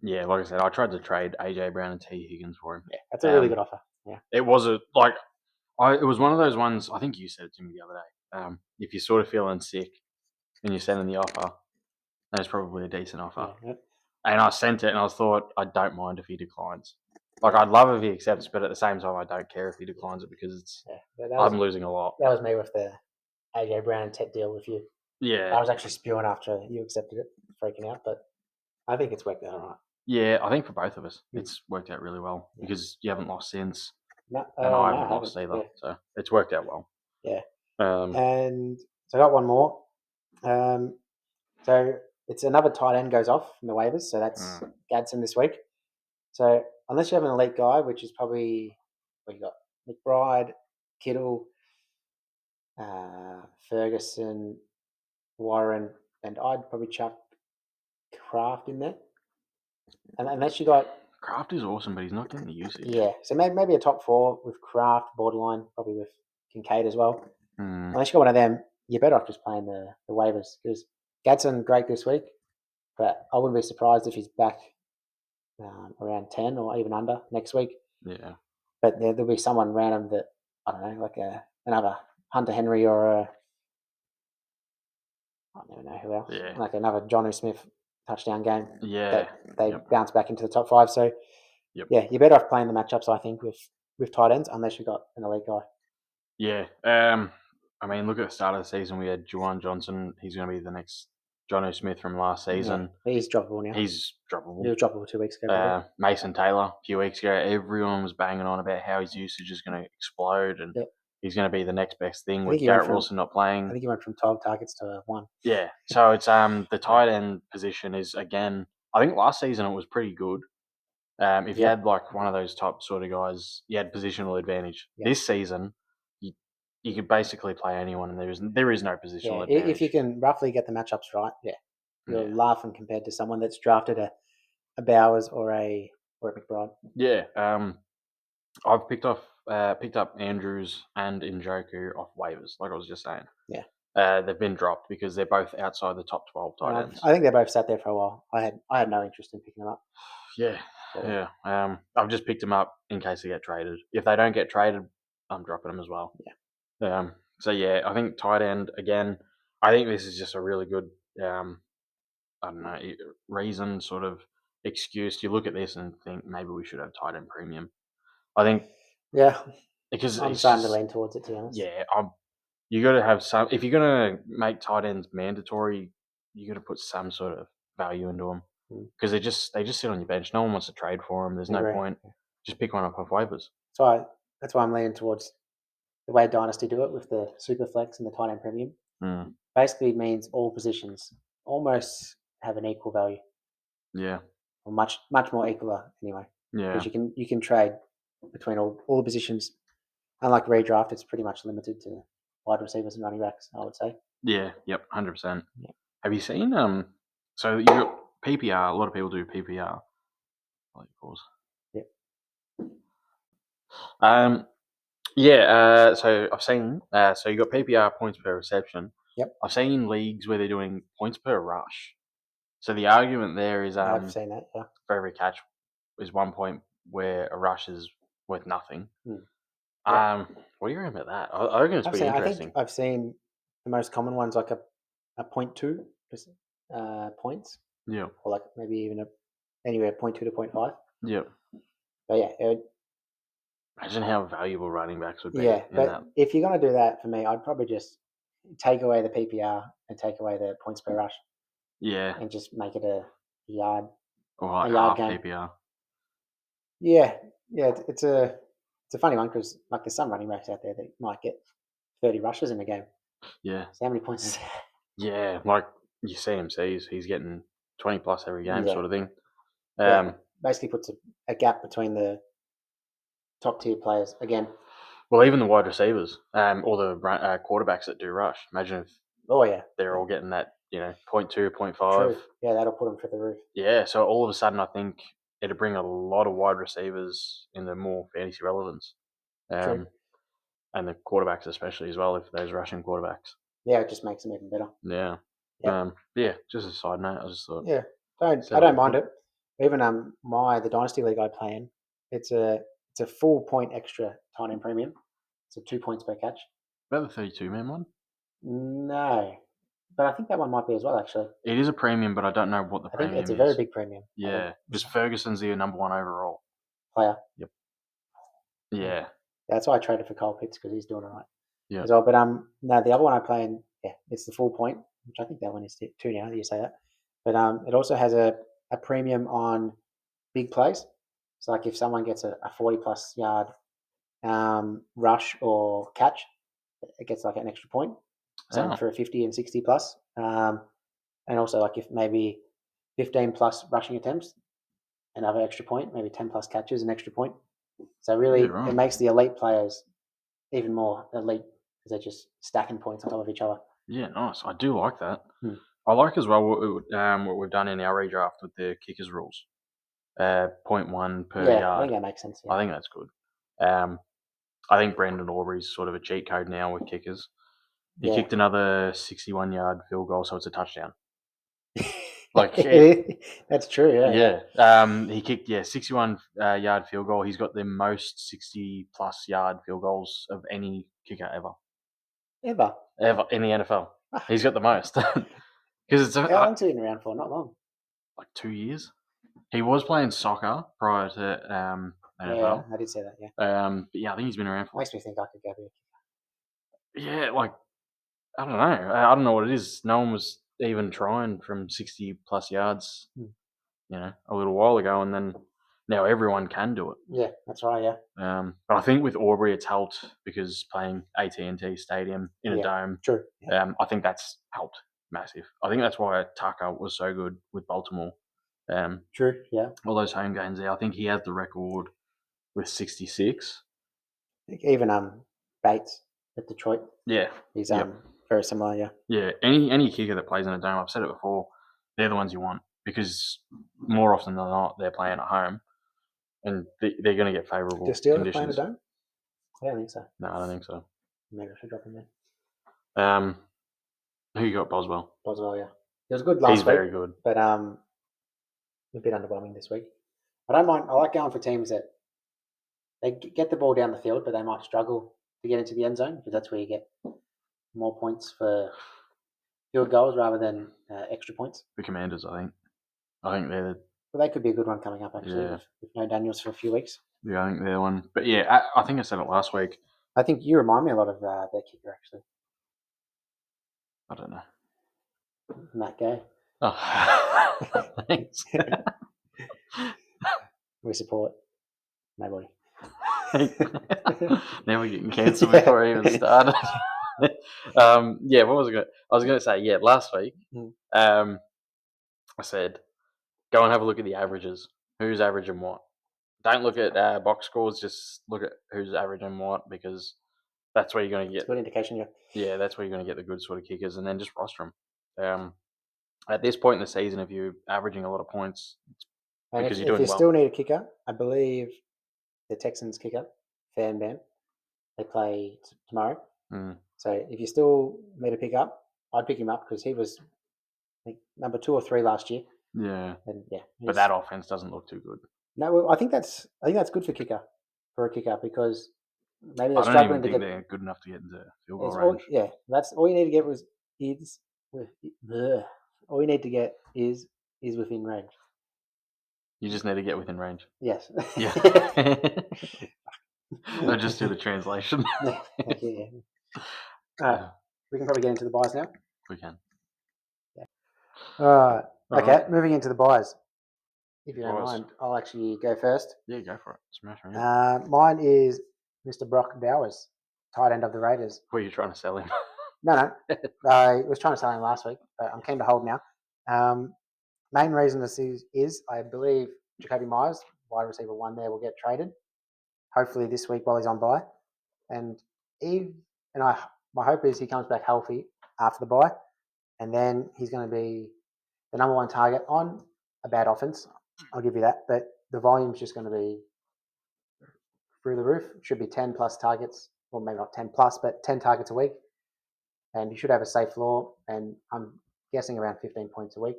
B: Yeah, like I said, I tried to trade AJ Brown and T Higgins for him.
A: Yeah, that's a really good offer. Yeah.
B: It was it was one of those ones. I think you said it to me the other day. If you're sort of feeling sick and you're sending the offer, that's probably a decent offer.
A: Yeah.
B: And I sent it, and I thought, I don't mind if he declines. Like, I'd love if he accepts, but at the same time, I don't care if he declines it because I'm losing a lot.
A: That was me with the AJ Brown and Tet deal with you.
B: Yeah.
A: I was actually spewing after you accepted it, freaking out, but I think it's worked out all right.
B: Yeah, I think for both of us, it's worked out really well because you haven't lost since, and I haven't lost either. Yeah. So it's worked out well.
A: Yeah. And so I got one more. So it's another tight end goes off from the waivers. So that's Gadsden this week. So unless you have an elite guy, which is probably what you got, McBride, Kittle, Ferguson, Warren, and I'd probably chuck Kraft in there. And unless you got
B: Kraft is awesome, but he's not getting the usage.
A: Yeah, so maybe a top 4 with Kraft, borderline, probably with Kincaid as well. Unless you got one of them, you're better off just playing the waivers because Gadsden great this week, but I wouldn't be surprised if he's back around 10 or even under next week.
B: Yeah.
A: But there'll be someone random that, I don't know, like another Hunter Henry or I don't even know who else,
B: Yeah.
A: like another Jonnu Smith touchdown game.
B: Yeah.
A: That they bounce back into the top 5. So, yeah, you're better off playing the matchups, I think, with tight ends unless you've got an elite guy.
B: Yeah. I mean, look at the start of the season. We had Juwan Johnson. He's going to be the next Jono Smith from last season.
A: Yeah, he's droppable now.
B: He's droppable.
A: He was droppable 2 weeks ago.
B: Mason Taylor, a few weeks ago, everyone was banging on about how his usage is going to explode and he's going to be the next best thing with Garrett Wilson not playing.
A: I think he went from 12 targets to 1.
B: Yeah. So it's the tight end position is, again, I think last season it was pretty good. If you had like one of those top sort of guys, you had positional advantage. This season, you could basically play anyone, and there is no positional advantage.
A: If you can roughly get the matchups right, you're laughing compared to someone that's drafted a Bowers or a McBride.
B: Yeah, I've picked up Andrews and Njoku off waivers, like I was just saying.
A: Yeah,
B: they've been dropped because they're both outside the top 12 tight ends.
A: I think they both sat there for a while. I had no interest in picking them up.
B: Yeah. I've just picked them up in case they get traded. If they don't get traded, I'm dropping them as well.
A: Yeah.
B: So yeah, I think tight end again. I think this is just a really good, I don't know, reason, sort of excuse. You look at this and think maybe we should have tight end premium. I think.
A: Yeah.
B: Because
A: I'm starting to lean towards it, to be honest.
B: Yeah, you got to have some. If you're gonna make tight ends mandatory, you got to put some sort of value into them because they just sit on your bench. No one wants to trade for them. There's no point. Just pick one up off waivers.
A: So that's why I'm leaning towards the way Dynasty do it with the super flex and the tight end premium. Basically means all positions almost have an equal value.
B: Yeah.
A: Or much more equal anyway.
B: Yeah.
A: Because you can trade between all the positions. Unlike redraft, it's pretty much limited to wide receivers and running backs, I would say.
B: Yeah. Yep. 100%. Yeah. Have you seen So you got PPR. A lot of people do PPR. Pause.
A: Yep.
B: Yeah. So I've seen. So you got PPR points per reception.
A: Yep.
B: I've seen leagues where they're doing points per rush. So the argument there is
A: I've seen that. Yeah.
B: For every catch is 1 point where a rush is worth nothing.
A: Yep.
B: What do you reckon about that? I reckon it's pretty interesting.
A: I think I've seen the most common ones like a 0.2 points.
B: Yeah.
A: Or like maybe even anywhere 0.2 to 0.5.
B: Yeah.
A: But yeah,
B: imagine how valuable running backs would be.
A: Yeah, but if you're going to do that for me, I'd probably just take away the PPR and take away the points per rush.
B: Yeah.
A: And just make it a yard.
B: Or like
A: a yard
B: half
A: game.
B: PPR.
A: Yeah. It's a funny one because like there's some running backs out there that might get 30 rushes in a game.
B: Yeah.
A: So how many points is that?
B: Yeah, like your CMCs, he's getting 20 plus every game, sort of thing.
A: Basically puts a gap between the top tier players again.
B: Well, even the wide receivers, or the quarterbacks that do rush. Imagine if they're all getting that, 0.2, 0.5.
A: True. Yeah, that'll put them through the roof.
B: Yeah, so all of a sudden, I think it'd bring a lot of wide receivers into more fantasy relevance.
A: True.
B: And the quarterbacks especially as well, if those rushing quarterbacks.
A: Yeah, it just makes them even better.
B: Yeah.
A: Yep.
B: Yeah, just a side note, I just thought.
A: Yeah, I don't mind it. Even the Dynasty League I play in, it's a full point extra tight end premium. So 2 points per catch.
B: About the 32-man one?
A: No, but I think that one might be as well, actually.
B: It is a premium, but I don't know what the premium is.
A: I think it's a very big premium.
B: Yeah, because Ferguson's the number 1 overall
A: player.
B: Yep. Yeah.
A: That's why I traded for Cole Pitts because he's doing all right.
B: Yeah.
A: As well, but no, the other one I play in, it's the full point, which I think that one is 2 now. You say that, but it also has a premium on big plays. So like if someone gets a 40+ yard rush or catch, it gets like an extra point. Same for a 50 and 60 plus. And also like if maybe 15 plus rushing attempts, another extra point, maybe 10 plus catches, an extra point. So really it makes the elite players even more elite because they're just stacking points on top of each other.
B: Yeah, nice. I do like that. I like as well what we've done in our redraft with the kickers rules. 0.1 per
A: Yeah, I
B: yard.
A: think that makes sense.
B: I
A: Yeah.
B: think that's good. I think Brandon Aubrey's sort of a cheat code now with kickers. He
A: Yeah.
B: kicked another 61-yard field goal, so it's a touchdown.
A: That's true. Yeah.
B: He kicked 61 yard field goal. He's got the most 60+ yard field goals of any kicker
A: Ever.
B: in the NFL. He's got the most because it's
A: How long's he been around for? Not long.
B: like 2 years. He was playing soccer prior to NFL.
A: Yeah, I did say that. Yeah.
B: But yeah, I think he's been around for.
A: Makes me think I could go there.
B: Yeah, like I don't know. I don't know what it is. No one was even trying from 60+ yards, a little while ago, and then now everyone can do it.
A: Yeah, that's right. Yeah.
B: But I think with Aubrey, it's helped because playing AT&T Stadium in a dome.
A: True. Yeah.
B: I think that's helped massive. I think that's why Tucker was so good with Baltimore.
A: True. Yeah.
B: All those home games there. I think he has the record with 66.
A: Even Bates at Detroit.
B: Yeah,
A: He's very similar. Yeah.
B: Yeah, any kicker that plays in a dome, I've said it before, they're the ones you want because more often than not they're playing at home, and they're going to get favourable
A: Do Steelers
B: conditions.
A: play in a dome? I don't think so.
B: No, I don't think so.
A: Maybe I should drop him there.
B: Who you got? Boswell.
A: Boswell, yeah, he was good last week.
B: He's very good,
A: but a bit underwhelming this week. I don't mind. I like going for teams that they get the ball down the field, but they might struggle to get into the end zone because that's where you get more points for field goals rather than extra points.
B: The Commanders, I think. I think they're.
A: Well, they could be a good one coming up actually with no Daniels for a few weeks.
B: Yeah, I think they're one. But yeah, I think I said it last week.
A: I think you remind me a lot of their kicker actually.
B: I don't know.
A: Matt Gay.
B: Oh, thanks.
A: We support nobody.
B: Now we're getting cancelled before I even started. What was I going? I was going to say last week. I said go and have a look at the averages. Who's averaging what? Don't look at box scores. Just look at who's averaging what because that's where you're going to get
A: good indication.
B: Yeah, that's where you're going to get the good sort of kickers, and then just roster them. At this point in the season, if you're averaging a lot of points, it's because you're doing well.
A: If you still need a kicker, I believe the Texans kicker, Fan Bam, they play tomorrow. So if you still need to pick up, I'd pick him up because he was, I think, number 2 or 3 last year.
B: Yeah,
A: and
B: but that offense doesn't look too good.
A: No, well, I think that's good for a kicker because maybe they're
B: I don't
A: struggling
B: even
A: to
B: think
A: get.
B: They're good enough to get into field goal range.
A: That's all you need to get all you need to get is within range.
B: You just need to get within range.
A: Yes.
B: Yeah. I'll just do the translation.
A: We can probably get into the buys now.
B: We can.
A: Yeah. Okay, moving into the buys. If you don't mind, I'll actually go first.
B: Yeah, go for it. Smash me.
A: Mine is Mr. Brock Bowers, tight end of the Raiders.
B: Were you trying to sell him?
A: No. I was trying to sell him last week, but I'm keen to hold now. Main reason this is I believe Jacoby Myers, wide receiver 1 there, will get traded. Hopefully this week while he's on bye. And my hope is he comes back healthy after the bye, and then he's going to be the number 1 target on a bad offense. I'll give you that, but the volume's just going to be through the roof. It should be 10 plus targets, well maybe not 10 plus, but 10 targets a week, and he should have a safe floor. And I'm guessing around 15 points a week,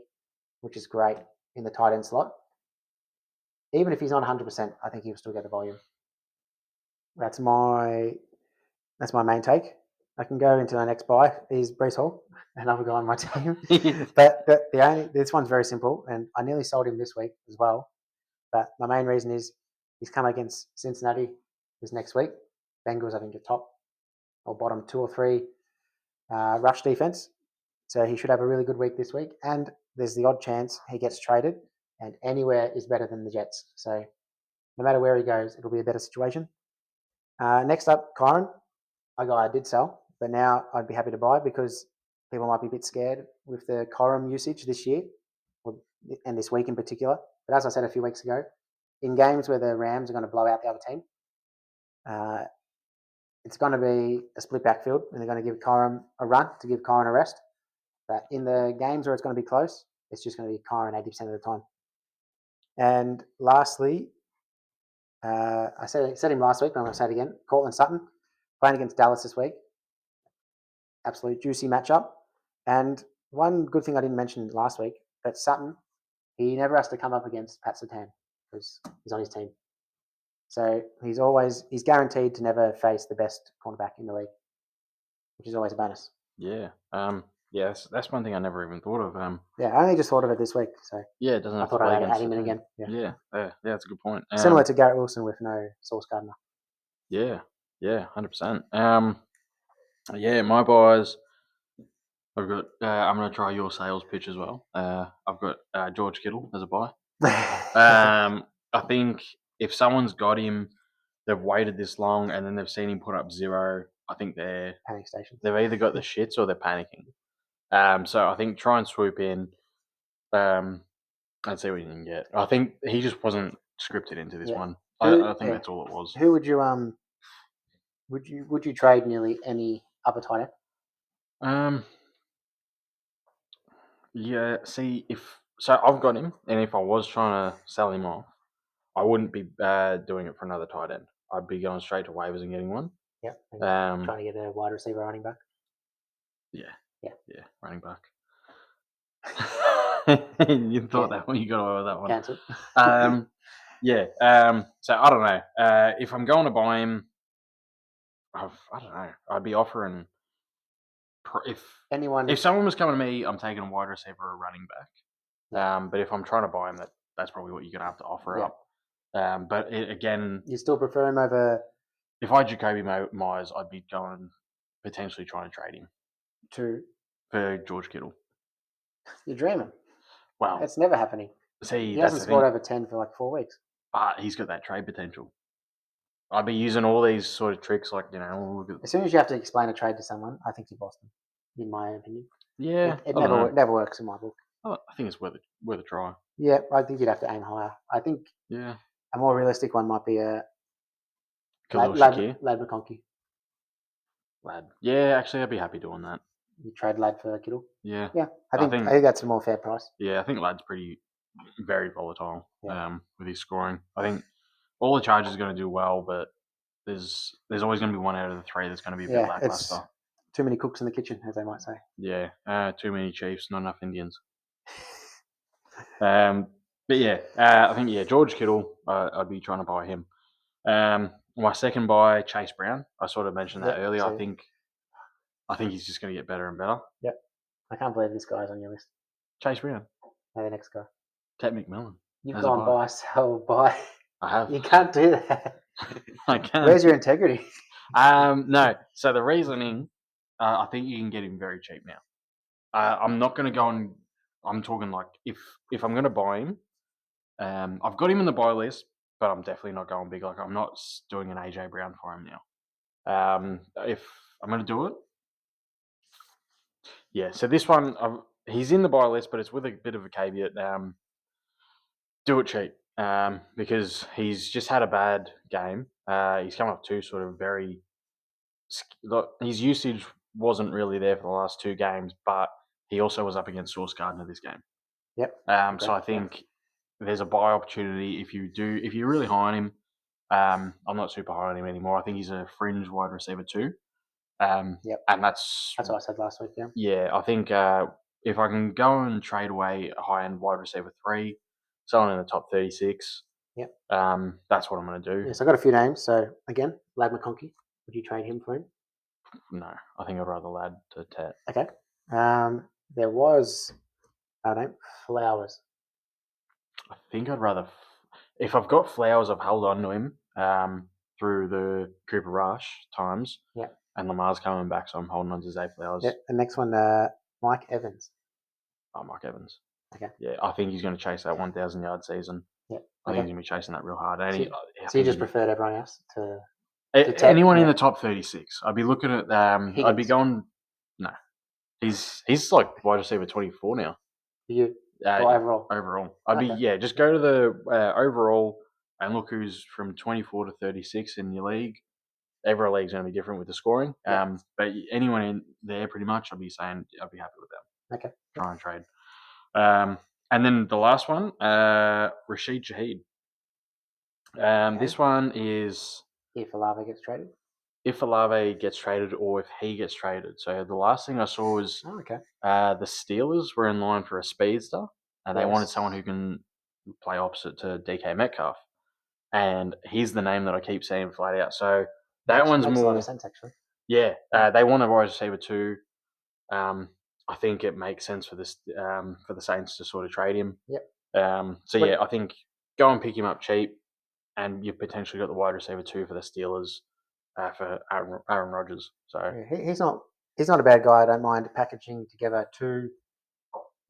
A: which is great in the tight end slot. Even if he's not 100%, I think he'll still get the volume. That's my main take. I can go into the next buy. Is Breece Hall, another guy on my team. But this one's very simple, and I nearly sold him this week as well. But my main reason is he's come against Cincinnati this next week. Bengals, I think, are top or bottom 2 or 3 rush defense. So he should have a really good week this week. And there's the odd chance he gets traded, and anywhere is better than the Jets. So no matter where he goes, it'll be a better situation. Next up, Kyron, a guy I did sell, but now I'd be happy to buy because people might be a bit scared with the Kyron usage this year, and this week in particular. But as I said a few weeks ago, in games where the Rams are going to blow out the other team, it's going to be a split backfield, and they're going to give Kyron a run to give Kyron a rest. But in the games where it's going to be close, it's just going to be Kyron 80% of the time. And lastly, I said him last week, but I'm going to say it again. Cortland Sutton playing against Dallas this week. Absolute juicy matchup. And one good thing I didn't mention last week, but Sutton, he never has to come up against Pat Surtain because he's on his team. So he's guaranteed to never face the best cornerback in the league, which is always a bonus.
B: Yeah. Yeah, that's one thing I never even thought of.
A: Yeah, I only just thought of it this week, so
B: Yeah, it doesn't
A: I
B: have to
A: thought
B: play
A: I'd add
B: against
A: him
B: the
A: in
B: team.
A: again.
B: Yeah, that's a good point.
A: Similar to Garrett Wilson with no Sauce Gardner.
B: Yeah, 100%. Yeah, my buys. I've got. I'm going to try your sales pitch as well. I've got George Kittle as a buy. I think if someone's got him, they've waited this long, and then they've seen him put up 0. I think
A: Panic station.
B: they've either got the shits or they're panicking. So I think try and swoop in, and see what you can get. I think he just wasn't scripted into this one. I think that's all it was.
A: Who would you would you trade nearly any other tight end?
B: Yeah. See, so I've got him, and if I was trying to sell him off, I wouldn't be doing it for another tight end. I'd be going straight to waivers and getting one.
A: Yep.
B: Um,
A: Trying to get a wide receiver running back.
B: Yeah, running back. You thought that one, you got away with that one.
A: Cancelled.
B: Yeah. So I don't know. If I'm going to buy him, I don't know. I'd be offering if someone was coming to me, I'm taking a wide receiver or a running back.
A: Yeah.
B: But if I'm trying to buy him, that's probably what you're gonna have to offer up. But again,
A: you still prefer him over.
B: If I had Jacoby Myers, I'd be going potentially trying to trade him for George Kittle.
A: You're dreaming.
B: Well,
A: it's never happening.
B: See,
A: he hasn't scored over 10 for like 4 weeks.
B: But he's got that trade potential. I'd be using all these sort of tricks, like
A: as soon as you have to explain a trade to someone, I think you've lost them. In my opinion.
B: Yeah,
A: it never works in my book.
B: I think it's worth a try.
A: Yeah, I think you'd have to aim higher. I think a more realistic one might be a Lad McConkey.
B: Lad. Yeah, actually, I'd be happy doing that.
A: You trade Lad for Kittle?
B: Yeah.
A: I think that's a more fair price.
B: Yeah, I think Lad's very volatile with his scoring. I think all the Chargers are going to do well, but there's always going to be one out of the 3 that's going to be a bit lackluster.
A: Too many cooks in the kitchen, as they might say.
B: Yeah, too many Chiefs, not enough Indians. But yeah, I think George Kittle, I'd be trying to buy him. My second buy, Chase Brown. I sort of mentioned that earlier. I think he's just going to get better and better.
A: Yep. I can't believe this guy's on your list.
B: Chase Brown.
A: No, the next guy.
B: Ted McMillan.
A: You've gone buy, sell, buy.
B: I have.
A: You can't do that.
B: I can't.
A: Where's your integrity?
B: No. So the reasoning, I think you can get him very cheap now. I'm not going to go and I'm talking like if I'm going to buy him, I've got him in the buy list, but I'm definitely not going big. Like I'm not doing an AJ Brown for him now. If I'm going to do it, so this one he's in the buy list, but it's with a bit of a caveat. Do it cheap because he's just had a bad game. He's come up 2 sort of very. His usage wasn't really there for the last 2 games, but he also was up against Sauce Gardner this game.
A: Yep.
B: So I think there's a buy opportunity if you're really high on him. I'm not super high on him anymore. I think he's a fringe wide receiver too.
A: Yep.
B: And that's
A: what I said last week. Yeah.
B: Yeah, I think if I can go and trade away a high end wide receiver 3, someone in the top 36.
A: Yep.
B: That's what I'm going to do.
A: Yes, I got a few names. So again, Lad McConkey. Would you trade him for him?
B: No, I think I'd rather Lad to Tet.
A: Okay. There was Flowers.
B: I think I'd rather, if I've got Flowers, I've held on to him through the Cooper Rush times.
A: Yeah.
B: And Lamar's coming back, so I'm holding on to Zay Flowers.
A: Yeah. The next one, Mike Evans.
B: Oh, Mike Evans.
A: Okay.
B: Yeah, I think he's going to chase that 1,000 yard season.
A: Yeah.
B: I think he's going to be chasing that real hard.
A: So you just preferred everyone else to
B: anyone in the top 36. I'd be looking at. I'd be going. No, he's like wide receiver 24 now.
A: You overall.
B: Overall, I'd be just go to the overall and look who's from 24 to 36 in your league. Every league's going to be different with the scoring.
A: Yeah.
B: But anyone in there, pretty much, I'd be saying I'd be happy with them.
A: Okay.
B: Try and trade. And then the last one, Rashid Shaheed. This one is
A: If Olave gets traded.
B: if Olave gets traded or if he gets traded. So the last thing I saw was
A: Okay.
B: the Steelers were in line for a speedster, and they wanted
A: Yes.
B: someone who can play opposite to DK Metcalf. And he's the name that I keep seeing flat out. So that one's
A: makes a lot
B: more.
A: of sense, actually.
B: Yeah, they want a wide receiver too. I think it makes sense for this for the Saints to sort of trade him.
A: Yep.
B: So yeah, I think go and pick him up cheap, and you've potentially got the wide receiver too for the Steelers for Aaron Rodgers. So
A: Yeah, he's not a bad guy. I don't mind packaging together two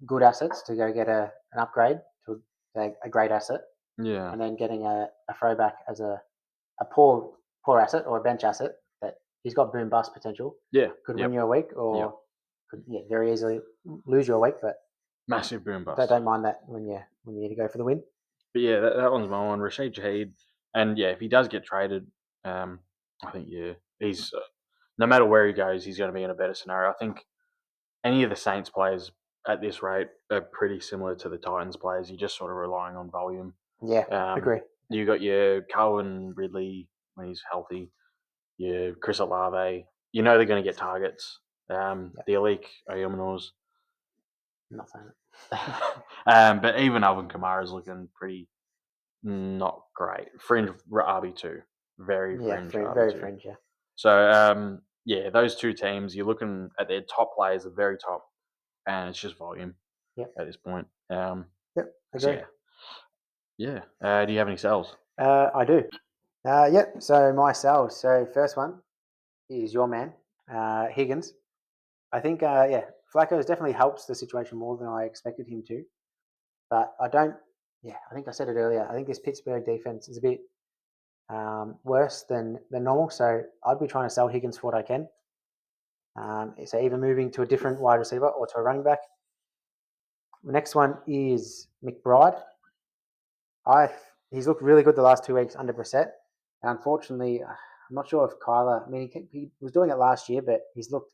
A: good assets to go get an upgrade to a great asset,
B: yeah,
A: and then getting a throwback as a poor asset or a bench asset that he's got boom bust potential.
B: yeah,
A: Could
B: yep,
A: win you a week or could very easily lose you a week, but
B: massive boom bust.
A: don't mind that when you need to go for the win.
B: But yeah, that one's my one. Rashid Shaheed, and yeah, if he does get traded, I think he's no matter where he goes, he's going to be in a better scenario. I think any of the Saints players at this rate are pretty similar to the Titans players. You're just sort of relying on volume.
A: Yeah, agree.
B: You got your Calvin Ridley when he's healthy, your Chris Olave. You know they're going to get targets. The Alik Oyumanors.
A: Not saying it.
B: But even Alvin Kamara is looking pretty not great. Fringe RB2. Very fringe RB2.
A: Very fringe, yeah.
B: So, yeah, those two teams, you're looking at their top players, the very top, and it's just volume at this point.
A: Yep, agree.
B: So yeah. Do you have any sells?
A: I do. Yep, so my sells. So first one is your man, Higgins. I think, Flacco definitely helps the situation more than I expected him to. But I don't, I think I said it earlier. I think this Pittsburgh defense is a bit worse than normal. So I'd be trying to sell Higgins for what I can. So either moving to a different wide receiver or to a running back. The next one is McBride. He's looked really good the last 2 weeks under Brissett. Unfortunately, I'm not sure if Kyler. I mean, he was doing it last year, but he's looked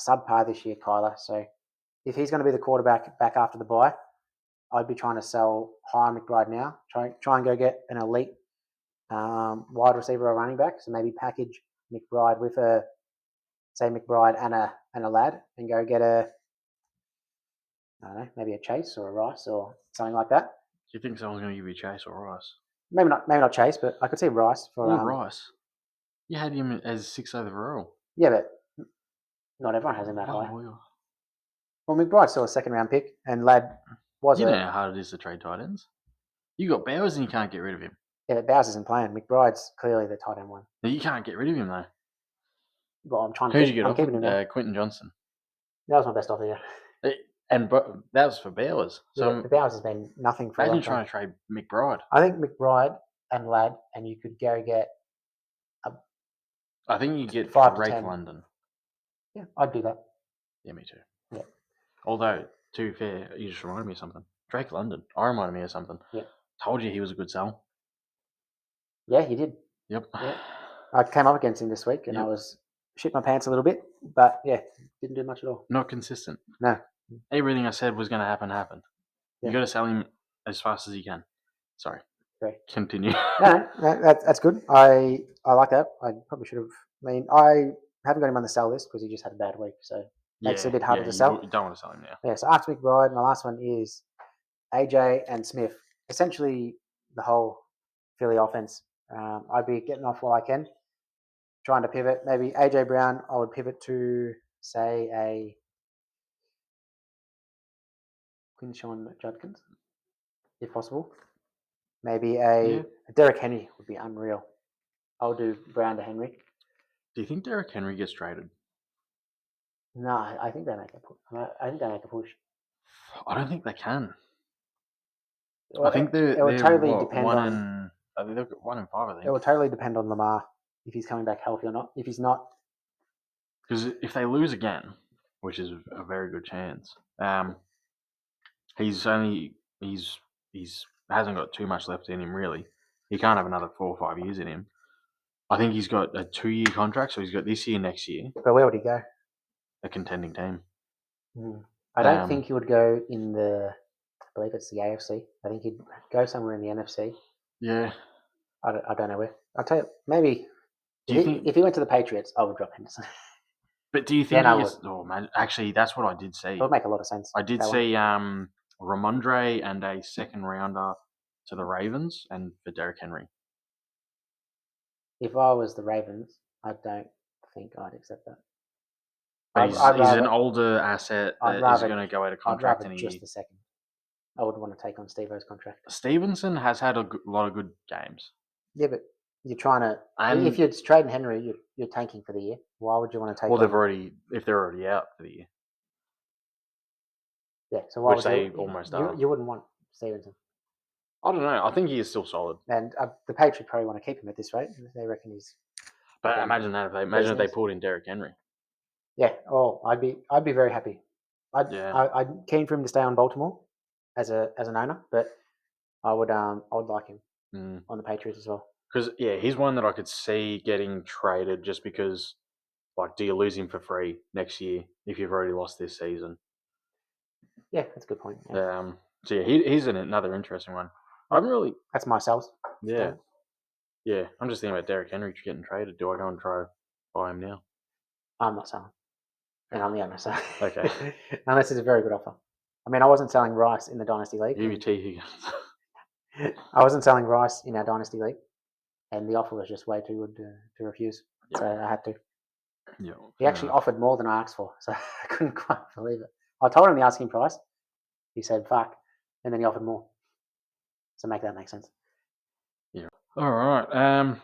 A: subpar this year, Kyler. So if he's going to be the quarterback back after the bye, I'd be trying to sell high on McBride now. Try and go get an elite wide receiver or running back. So maybe package McBride with McBride and a lad, and go get I don't know, maybe a Chase or a Rice or something like that.
B: Do you think someone's going to give you Chase or Rice?
A: Maybe not Chase, but I could see Rice for
B: Rice. You had him as 6 overall.
A: Yeah, but not everyone has him that high.
B: Well,
A: McBride's still a second round pick, and Lad was.
B: You know how hard it is to trade tight ends. You got Bowers and you can't get rid of him.
A: Yeah, but Bowers isn't playing. McBride's clearly the tight end one.
B: No, you can't get rid of him though.
A: Well, I'm trying to.
B: Who'd you get
A: I'm
B: off?
A: keeping him now.
B: Quentin Johnson.
A: That was my best offer, yeah.
B: And that was for Bowers. So
A: the Bowers has been nothing for.
B: Imagine trying to trade McBride.
A: I think McBride and Lad, and you could go get.
B: I think you get
A: 5
B: Drake
A: to 10.
B: London.
A: Yeah, I'd do that.
B: Yeah, me too.
A: Yeah.
B: Although, to be fair, you just reminded me of something. Drake London. I reminded me of something.
A: Yeah.
B: Told you he was a good sell.
A: Yeah, he did.
B: Yep.
A: Yeah. I came up against him this week, and I was shit my pants a little bit, but yeah, didn't do much at all.
B: Not consistent.
A: No.
B: Everything I said was going to happen happened. Yeah. You got to sell him as fast as you can. Sorry.
A: Great.
B: Continue.
A: no, that's good. I like that. I probably should have. I mean, I haven't got him on the sell list because he just had a bad week, so it makes it a bit harder to sell.
B: You don't want to sell him now.
A: Yeah. So after McBride, my last one is AJ and Smith. Essentially, the whole Philly offense. I'd be getting off while I can, trying to pivot. Maybe AJ Brown, I would pivot to say a Quinshawn Judkins, if possible. Maybe a Derrick Henry would be unreal. I'll do Brown to Henry.
B: Do you think Derrick Henry gets traded?
A: No, I think they make a push. I think they make a push.
B: I don't think they can.
A: Well,
B: I think they're
A: totally depend
B: 1
A: on.
B: I think they've got 1 and 5. I think
A: It will totally depend on Lamar if he's coming back healthy or not. If he's not,
B: because if they lose again, which is a very good chance, he's hasn't got too much left in him really. He can't have another 4 or 5 years in him. I think he's got a 2-year contract, so he's got this year, next year.
A: But where would he go?
B: A contending team.
A: I don't think he would go in the believe it's the AFC. I think he'd go somewhere in the NFC.
B: Yeah.
A: I don't know where. I'll tell you, maybe
B: Do you think?
A: if he went to the Patriots, I would drop Henderson.
B: But do you think
A: Then I
B: he
A: would.
B: is? Oh man, actually, that's what I did see.
A: It would make a lot of sense.
B: I did
A: that one.
B: see Ramondre and a second rounder to the Ravens and for Derrick Henry.
A: If I was the Ravens, I don't think I'd accept that.
B: But he's an older asset that is going to go out of contract
A: I'd
B: in
A: rather
B: a
A: just
B: year.
A: the second. I would want to take on Steve-O's contract.
B: Stevenson has had a lot of good games.
A: Yeah, but you're trying to.
B: And
A: if you're trading Henry, you're tanking for the year. Why would you want to take?
B: Well, if they're already out for the year.
A: Yeah, so why
B: which
A: would
B: they
A: you?
B: almost are.
A: You wouldn't want Stevenson.
B: I don't know. I think he is still solid.
A: And the Patriots probably want to keep him at this rate. They reckon he's.
B: But imagine if they pulled in Derrick Henry.
A: Yeah. Oh, I'd be very happy. I'd keen for him to stay on Baltimore as an owner, but I would like him on the Patriots as well.
B: Because he's one that I could see getting traded just because, like, do you lose him for free next year if you've already lost this season?
A: Yeah, that's a good point. Yeah.
B: So he's another interesting one. I'm really.
A: That's my sales.
B: Yeah. Yeah, I'm just thinking about Derrick Henry getting traded. Do I go and try buy him now?
A: I'm not selling, and I'm the owner. So
B: Okay.
A: Unless it's a very good offer. I mean, I wasn't selling Rice in the Dynasty League.
B: Give your teeth.
A: I wasn't selling Rice in our Dynasty League, and the offer was just way too good to refuse. Yep. So I had to.
B: Yeah.
A: He actually offered more than I asked for, so I couldn't quite believe it. I told him the asking price. He said, fuck. And then he offered more. So make that make sense.
B: Yeah. All right.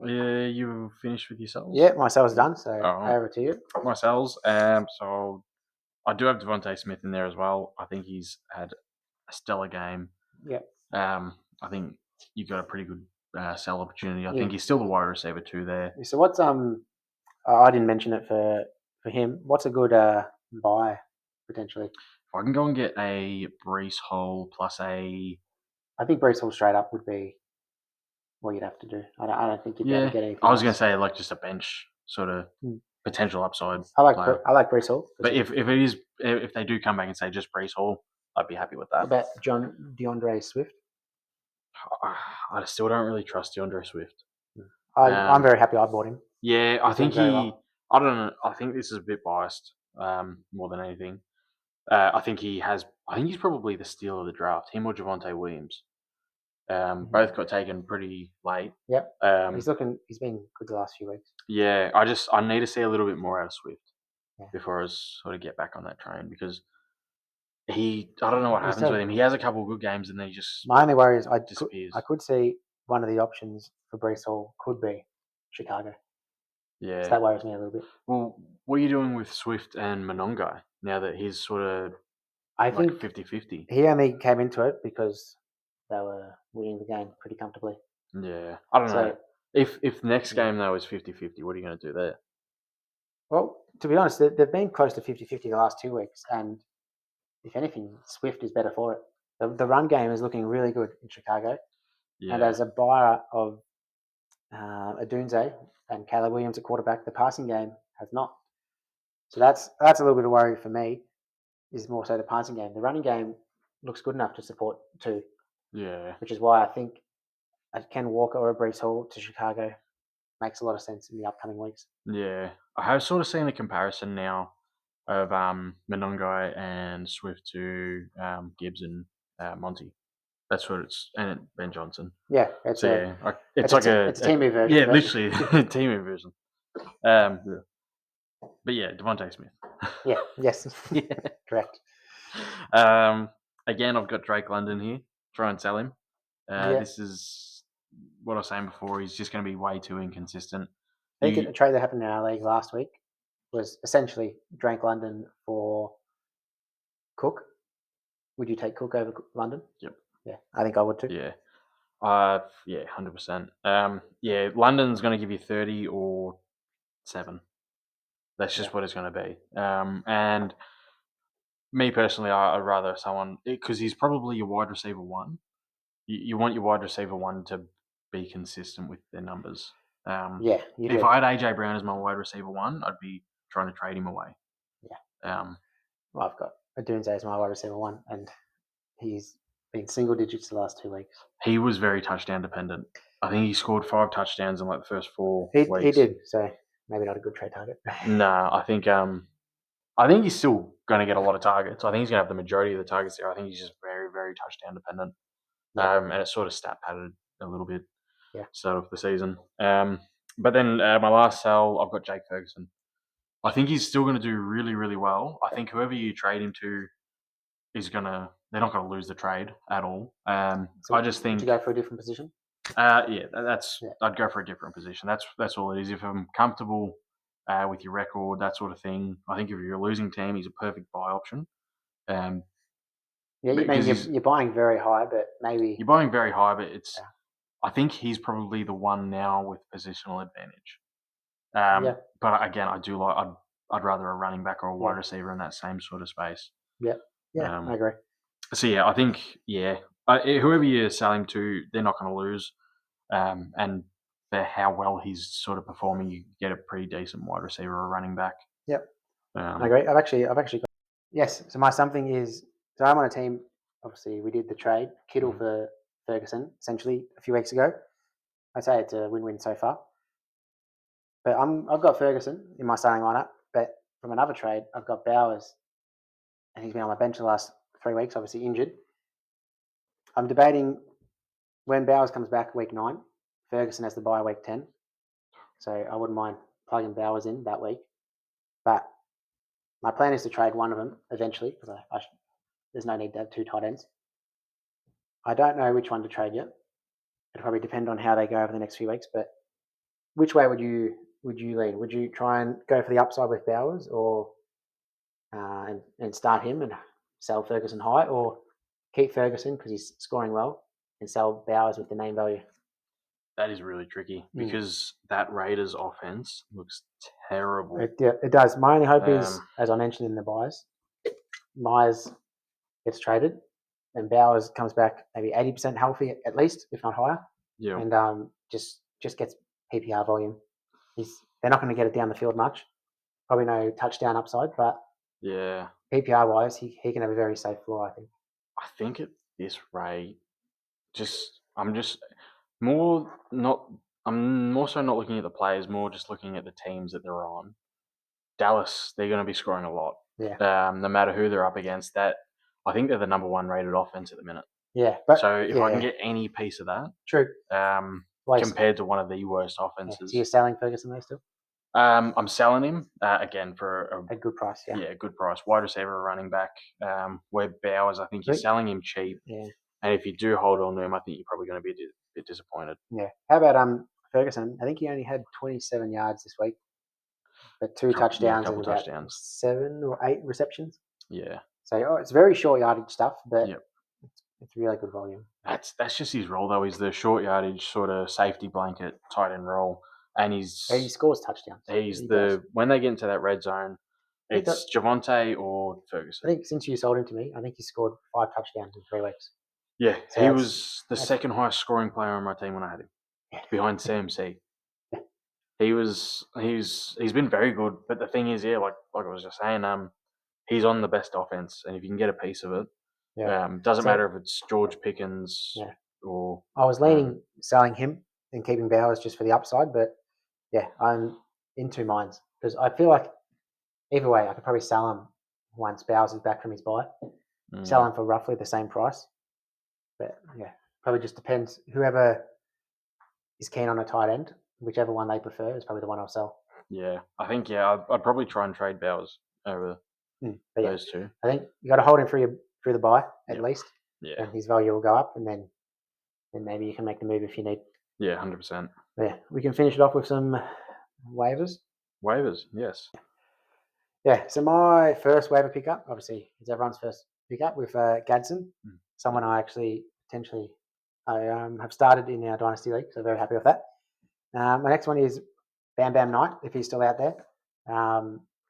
B: Yeah, you finished with yourselves?
A: Yeah, my sales done. So over to you.
B: My sales. So I do have Devontae Smith in there as well. I think he's had a stellar game.
A: Yeah.
B: I think you've got a pretty good sell opportunity. I think he's still the wide receiver 2 there.
A: So what's I didn't mention it for him. What's a good buy potentially?
B: If I can go and get a Breece Hall plus a.
A: I think Breece Hall straight up would be what you'd have to do. I don't think you'd be able to get anything.
B: I was going to say like just a bench sort of potential upside.
A: I like Breece Hall.
B: But if they do come back and say just Breece Hall, I'd be happy with that.
A: What about DeAndre Swift?
B: I still don't really trust DeAndre Swift.
A: I'm very happy I bought him.
B: Yeah, I think I don't know. I think this is a bit biased more than anything. I think he's probably the steal of the draft. Him or Javonte Williams. Both got taken pretty late.
A: Yep. He's been good the last few weeks.
B: Yeah, I need to see a little bit more out of Swift before I sort of get back on that train because I don't know what happens with him. He has a couple of good games and then he just.
A: My only worry is
B: disappears.
A: I could see one of the options for Breece Hall could be Chicago.
B: Yeah.
A: So that worries me a little bit.
B: Well, what are you doing with Swift and Monongai now that he's sort of
A: think
B: 50-50?
A: He only came into it because they were winning the game pretty comfortably.
B: Yeah. I don't know. If next game, though, is 50-50, what are you going to do there?
A: Well, to be honest, they've been close to 50-50 the last 2 weeks. And if anything, Swift is better for it. The run game is looking really good in Chicago. Yeah. And as a buyer of Adunze and Caleb Williams at quarterback, the passing game has not. So that's a little bit of worry for me, is more so the passing game. The running game looks good enough to support 2.
B: Yeah.
A: Which is why I think a Ken Walker or a Breece Hall to Chicago makes a lot of sense in the upcoming weeks.
B: Yeah. I have sort of seen the comparison now of Monongai and Swift to Gibbs and Monty. That's what and Ben Johnson.
A: Yeah,
B: it's like a
A: team version.
B: Yeah, literally a team version. But yeah, Devontae Smith.
A: Yeah. Yes. Correct.
B: Again, I've got Drake London here. Try and sell him. This is what I was saying before. He's just going to be way too inconsistent.
A: I think a trade that happened in our league last week was essentially Drake London for Cook. Would you take Cook over London?
B: Yep.
A: Yeah, I think I would too.
B: Yeah. 100%. London's going to give you 30 or 7. That's just what it's going to be. And me personally, I'd rather someone because he's probably your wide receiver 1. You want your wide receiver 1 to be consistent with their numbers. If I had AJ Brown as my wide receiver 1, I'd be trying to trade him away.
A: Yeah. Well, I've got Adunze as my wide receiver 1, and he's been single digits the last 2 weeks.
B: He was very touchdown dependent. I think he scored 5 touchdowns in like the first 4
A: He
B: weeks.
A: did, so maybe not a good trade target.
B: No, I think he's still going to get a lot of targets. I think he's going to have the majority of the targets there. I think he's just very, very touchdown dependent.
A: Yeah.
B: And it's sort of stat padded a little bit.
A: Yeah.
B: Start off the season. But then my last sell, I've got Jake Ferguson. I think he's still going to do really, really well. I think whoever you trade him to they're not going to lose the trade at all.
A: So
B: I just think.
A: Would you go for a different position?
B: Yeah, I'd go for a different position. That's all it is. If I'm comfortable with your record, that sort of thing, I think if you're a losing team, he's a perfect buy option.
A: Yeah, you mean you're buying very high, but maybe
B: you're buying very high, but it's. Yeah. I think he's probably the one now with positional advantage.
A: yeah.
B: But again, I do like. I'd rather a running back or a wide receiver in that same sort of space.
A: Yeah, I agree.
B: So yeah, I think whoever you're selling to, they're not going to lose. And for how well he's sort of performing, you get a pretty decent wide receiver or running back.
A: Yep, I agree. I've actually got yes. So my something is so I'm on a team. Obviously, we did the trade Kittle for Ferguson essentially a few weeks ago. I'd say it's a win-win so far. But I've got Ferguson in my starting lineup. But from another trade, I've got Bowers, and he's been on my bench the last 3 weeks. Obviously injured. I'm debating when Bowers comes back week 9. Ferguson has to buy week 10. So I wouldn't mind plugging Bowers in that week. But my plan is to trade one of them eventually because there's no need to have 2 tight ends. I don't know which one to trade yet. It'll probably depend on how they go over the next few weeks. But which way would you lean? Would you try and go for the upside with Bowers or and start him and sell Ferguson high, or keep Ferguson because he's scoring well and sell Bowers with the name value?
B: That is really tricky because that Raiders offense looks terrible.
A: It does. My only hope is, as I mentioned in the buys, Myers gets traded and Bowers comes back maybe 80% healthy at least, if not higher.
B: Yeah.
A: And just gets PPR volume. They're not going to get it down the field much. Probably no touchdown upside, but
B: yeah,
A: PPR wise, he can have a very safe floor, I think.
B: I think at this rate, I'm more so not looking at the players, more just looking at the teams that they're on. Dallas, they're going to be scoring a lot.
A: Yeah.
B: No matter who they're up against, I think they're the number 1 rated offense at the minute.
A: Yeah.
B: So if I can get any piece of that,
A: true.
B: Compared to one of the worst offenses.
A: Yeah. So you're selling Ferguson though still?
B: I'm selling him again for
A: a good price. Yeah.
B: Yeah, good price. Wide receiver, running back. Where Bowers, I think you're selling him cheap.
A: Yeah.
B: And if you do hold on to him, I think you're probably going to be a bit disappointed.
A: Yeah. How about Ferguson? I think he only had 27 yards this week, but 2 touchdowns and about 7 or 8 receptions.
B: Yeah.
A: So it's very short yardage stuff, but it's really good volume.
B: That's just his role though. He's the short yardage sort of safety blanket tight end role, and he
A: scores touchdowns.
B: When they get into that red zone, it's Javonte or Ferguson.
A: I think since you sold him to me, I think he scored 5 touchdowns in 3 weeks.
B: Yeah, so he was the second highest scoring player on my team when I had him, behind CMC. He's been very good, but the thing is, like I was just saying, he's on the best offense, and if you can get a piece of it, doesn't matter if it's George Pickens or.
A: I was leaning selling him and keeping Bowers just for the upside, but I'm in 2 minds because I feel like either way, I could probably sell him once Bowers is back from his bye. Sell him for roughly the same price, but probably just depends. Whoever is keen on a tight end, whichever one they prefer, is probably the one I'll sell.
B: Yeah, I think I'd probably try and trade Bowers over those 2.
A: I think you got to hold him through the buy at least.
B: Yeah,
A: and his value will go up, and then maybe you can make the move if you need.
B: Yeah, 100%.
A: Yeah, we can finish it off with some waivers.
B: Waivers, yes.
A: Yeah, so my first waiver pickup, obviously, is everyone's first pickup with Gadsden, someone I actually potentially have started in our Dynasty League, so very happy with that. My next one is Bam Bam Knight, if he's still out there.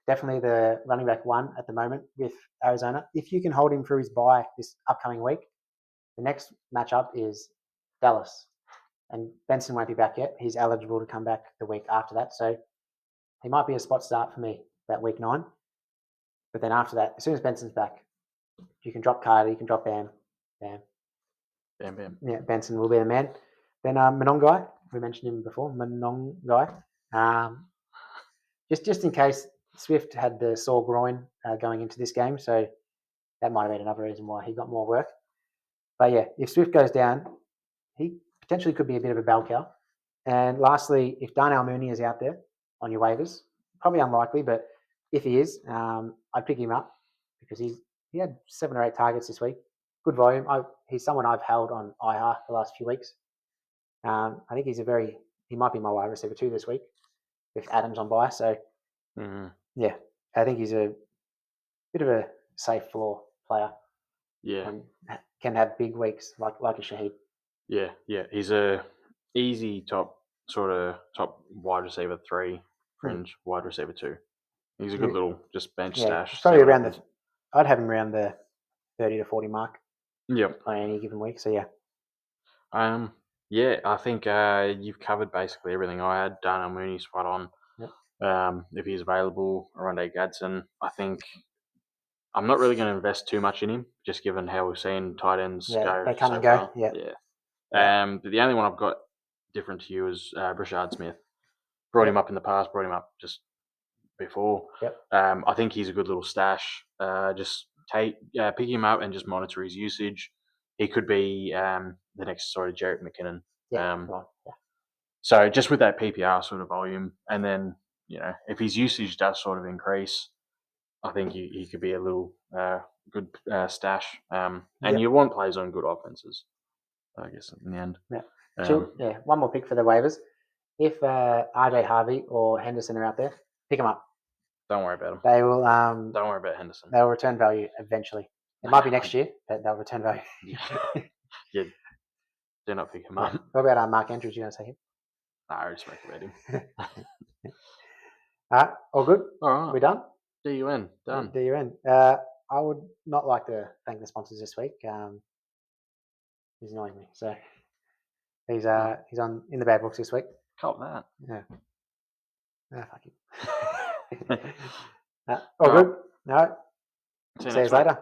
A: Definitely the running back 1 at the moment with Arizona. If you can hold him through his bye this upcoming week, the next matchup is Dallas. And Benson won't be back yet. He's eligible to come back the week after that. So he might be a spot start for me that week 9. But then after that, as soon as Benson's back, you can drop Carter, you can drop Bam, Bam.
B: Bam.
A: Yeah, Benson will be the man. Then Monongai, we mentioned him before. Monongai. Just in case Swift had the sore groin going into this game, so that might have been another reason why he got more work. But yeah, if Swift goes down, he potentially could be a bit of a bell cow. And lastly, if Darnell Mooney is out there on your waivers, probably unlikely, but if he is, I'd pick him up because he had 7 or 8 targets this week. Good volume. He's someone I've held on IR the last few weeks. I think he might be my wide receiver 2 this week with Adams on bye. So yeah, I think he's a bit of a safe floor player.
B: Yeah.
A: And can have big weeks like a Shaheed.
B: Yeah. He's a easy top wide receiver 3, fringe wide receiver 2. He's a good little just bench stash.
A: Probably around I'd have him around the 30 to 40 mark.
B: Yep.
A: On any given week. So yeah.
B: Yeah, I think you've covered basically everything I had. Darnell Mooney spot on.
A: Yep.
B: If he's available, Ronde Gadsden. I think I'm not really going to invest too much in him, just given how we've seen tight ends go
A: they come
B: so
A: and go.
B: far.
A: Yeah.
B: But the only one I've got different to you is Brashard Smith. Brought him up in the past, brought him up just before.
A: Yep.
B: I think he's a good little stash. Just pick him up and just monitor his usage. He could be the next sort of Jarrett McKinnon. So just with that PPR sort of volume, and then if his usage does sort of increase, I think he could be a little good stash. And you want players on good offenses, I guess, in the end.
A: Yeah. One more pick for the waivers. If RJ Harvey or Henderson are out there, pick them up.
B: Don't worry about them.
A: They will.
B: Don't worry about Henderson.
A: They will return value eventually. It might be next year, but they'll return value.
B: Yeah. Do not pick him up.
A: What about Mark Andrews? You going to say him?
B: No, I respect him.
A: All right. All good?
B: All right.
A: We're done?
B: DUN. Done.
A: DUN. I would not like to thank the sponsors this week. He's annoying me. So he's on in the bad books this week.
B: Cop that.
A: Yeah. Fuck him. All good? All right. See you later.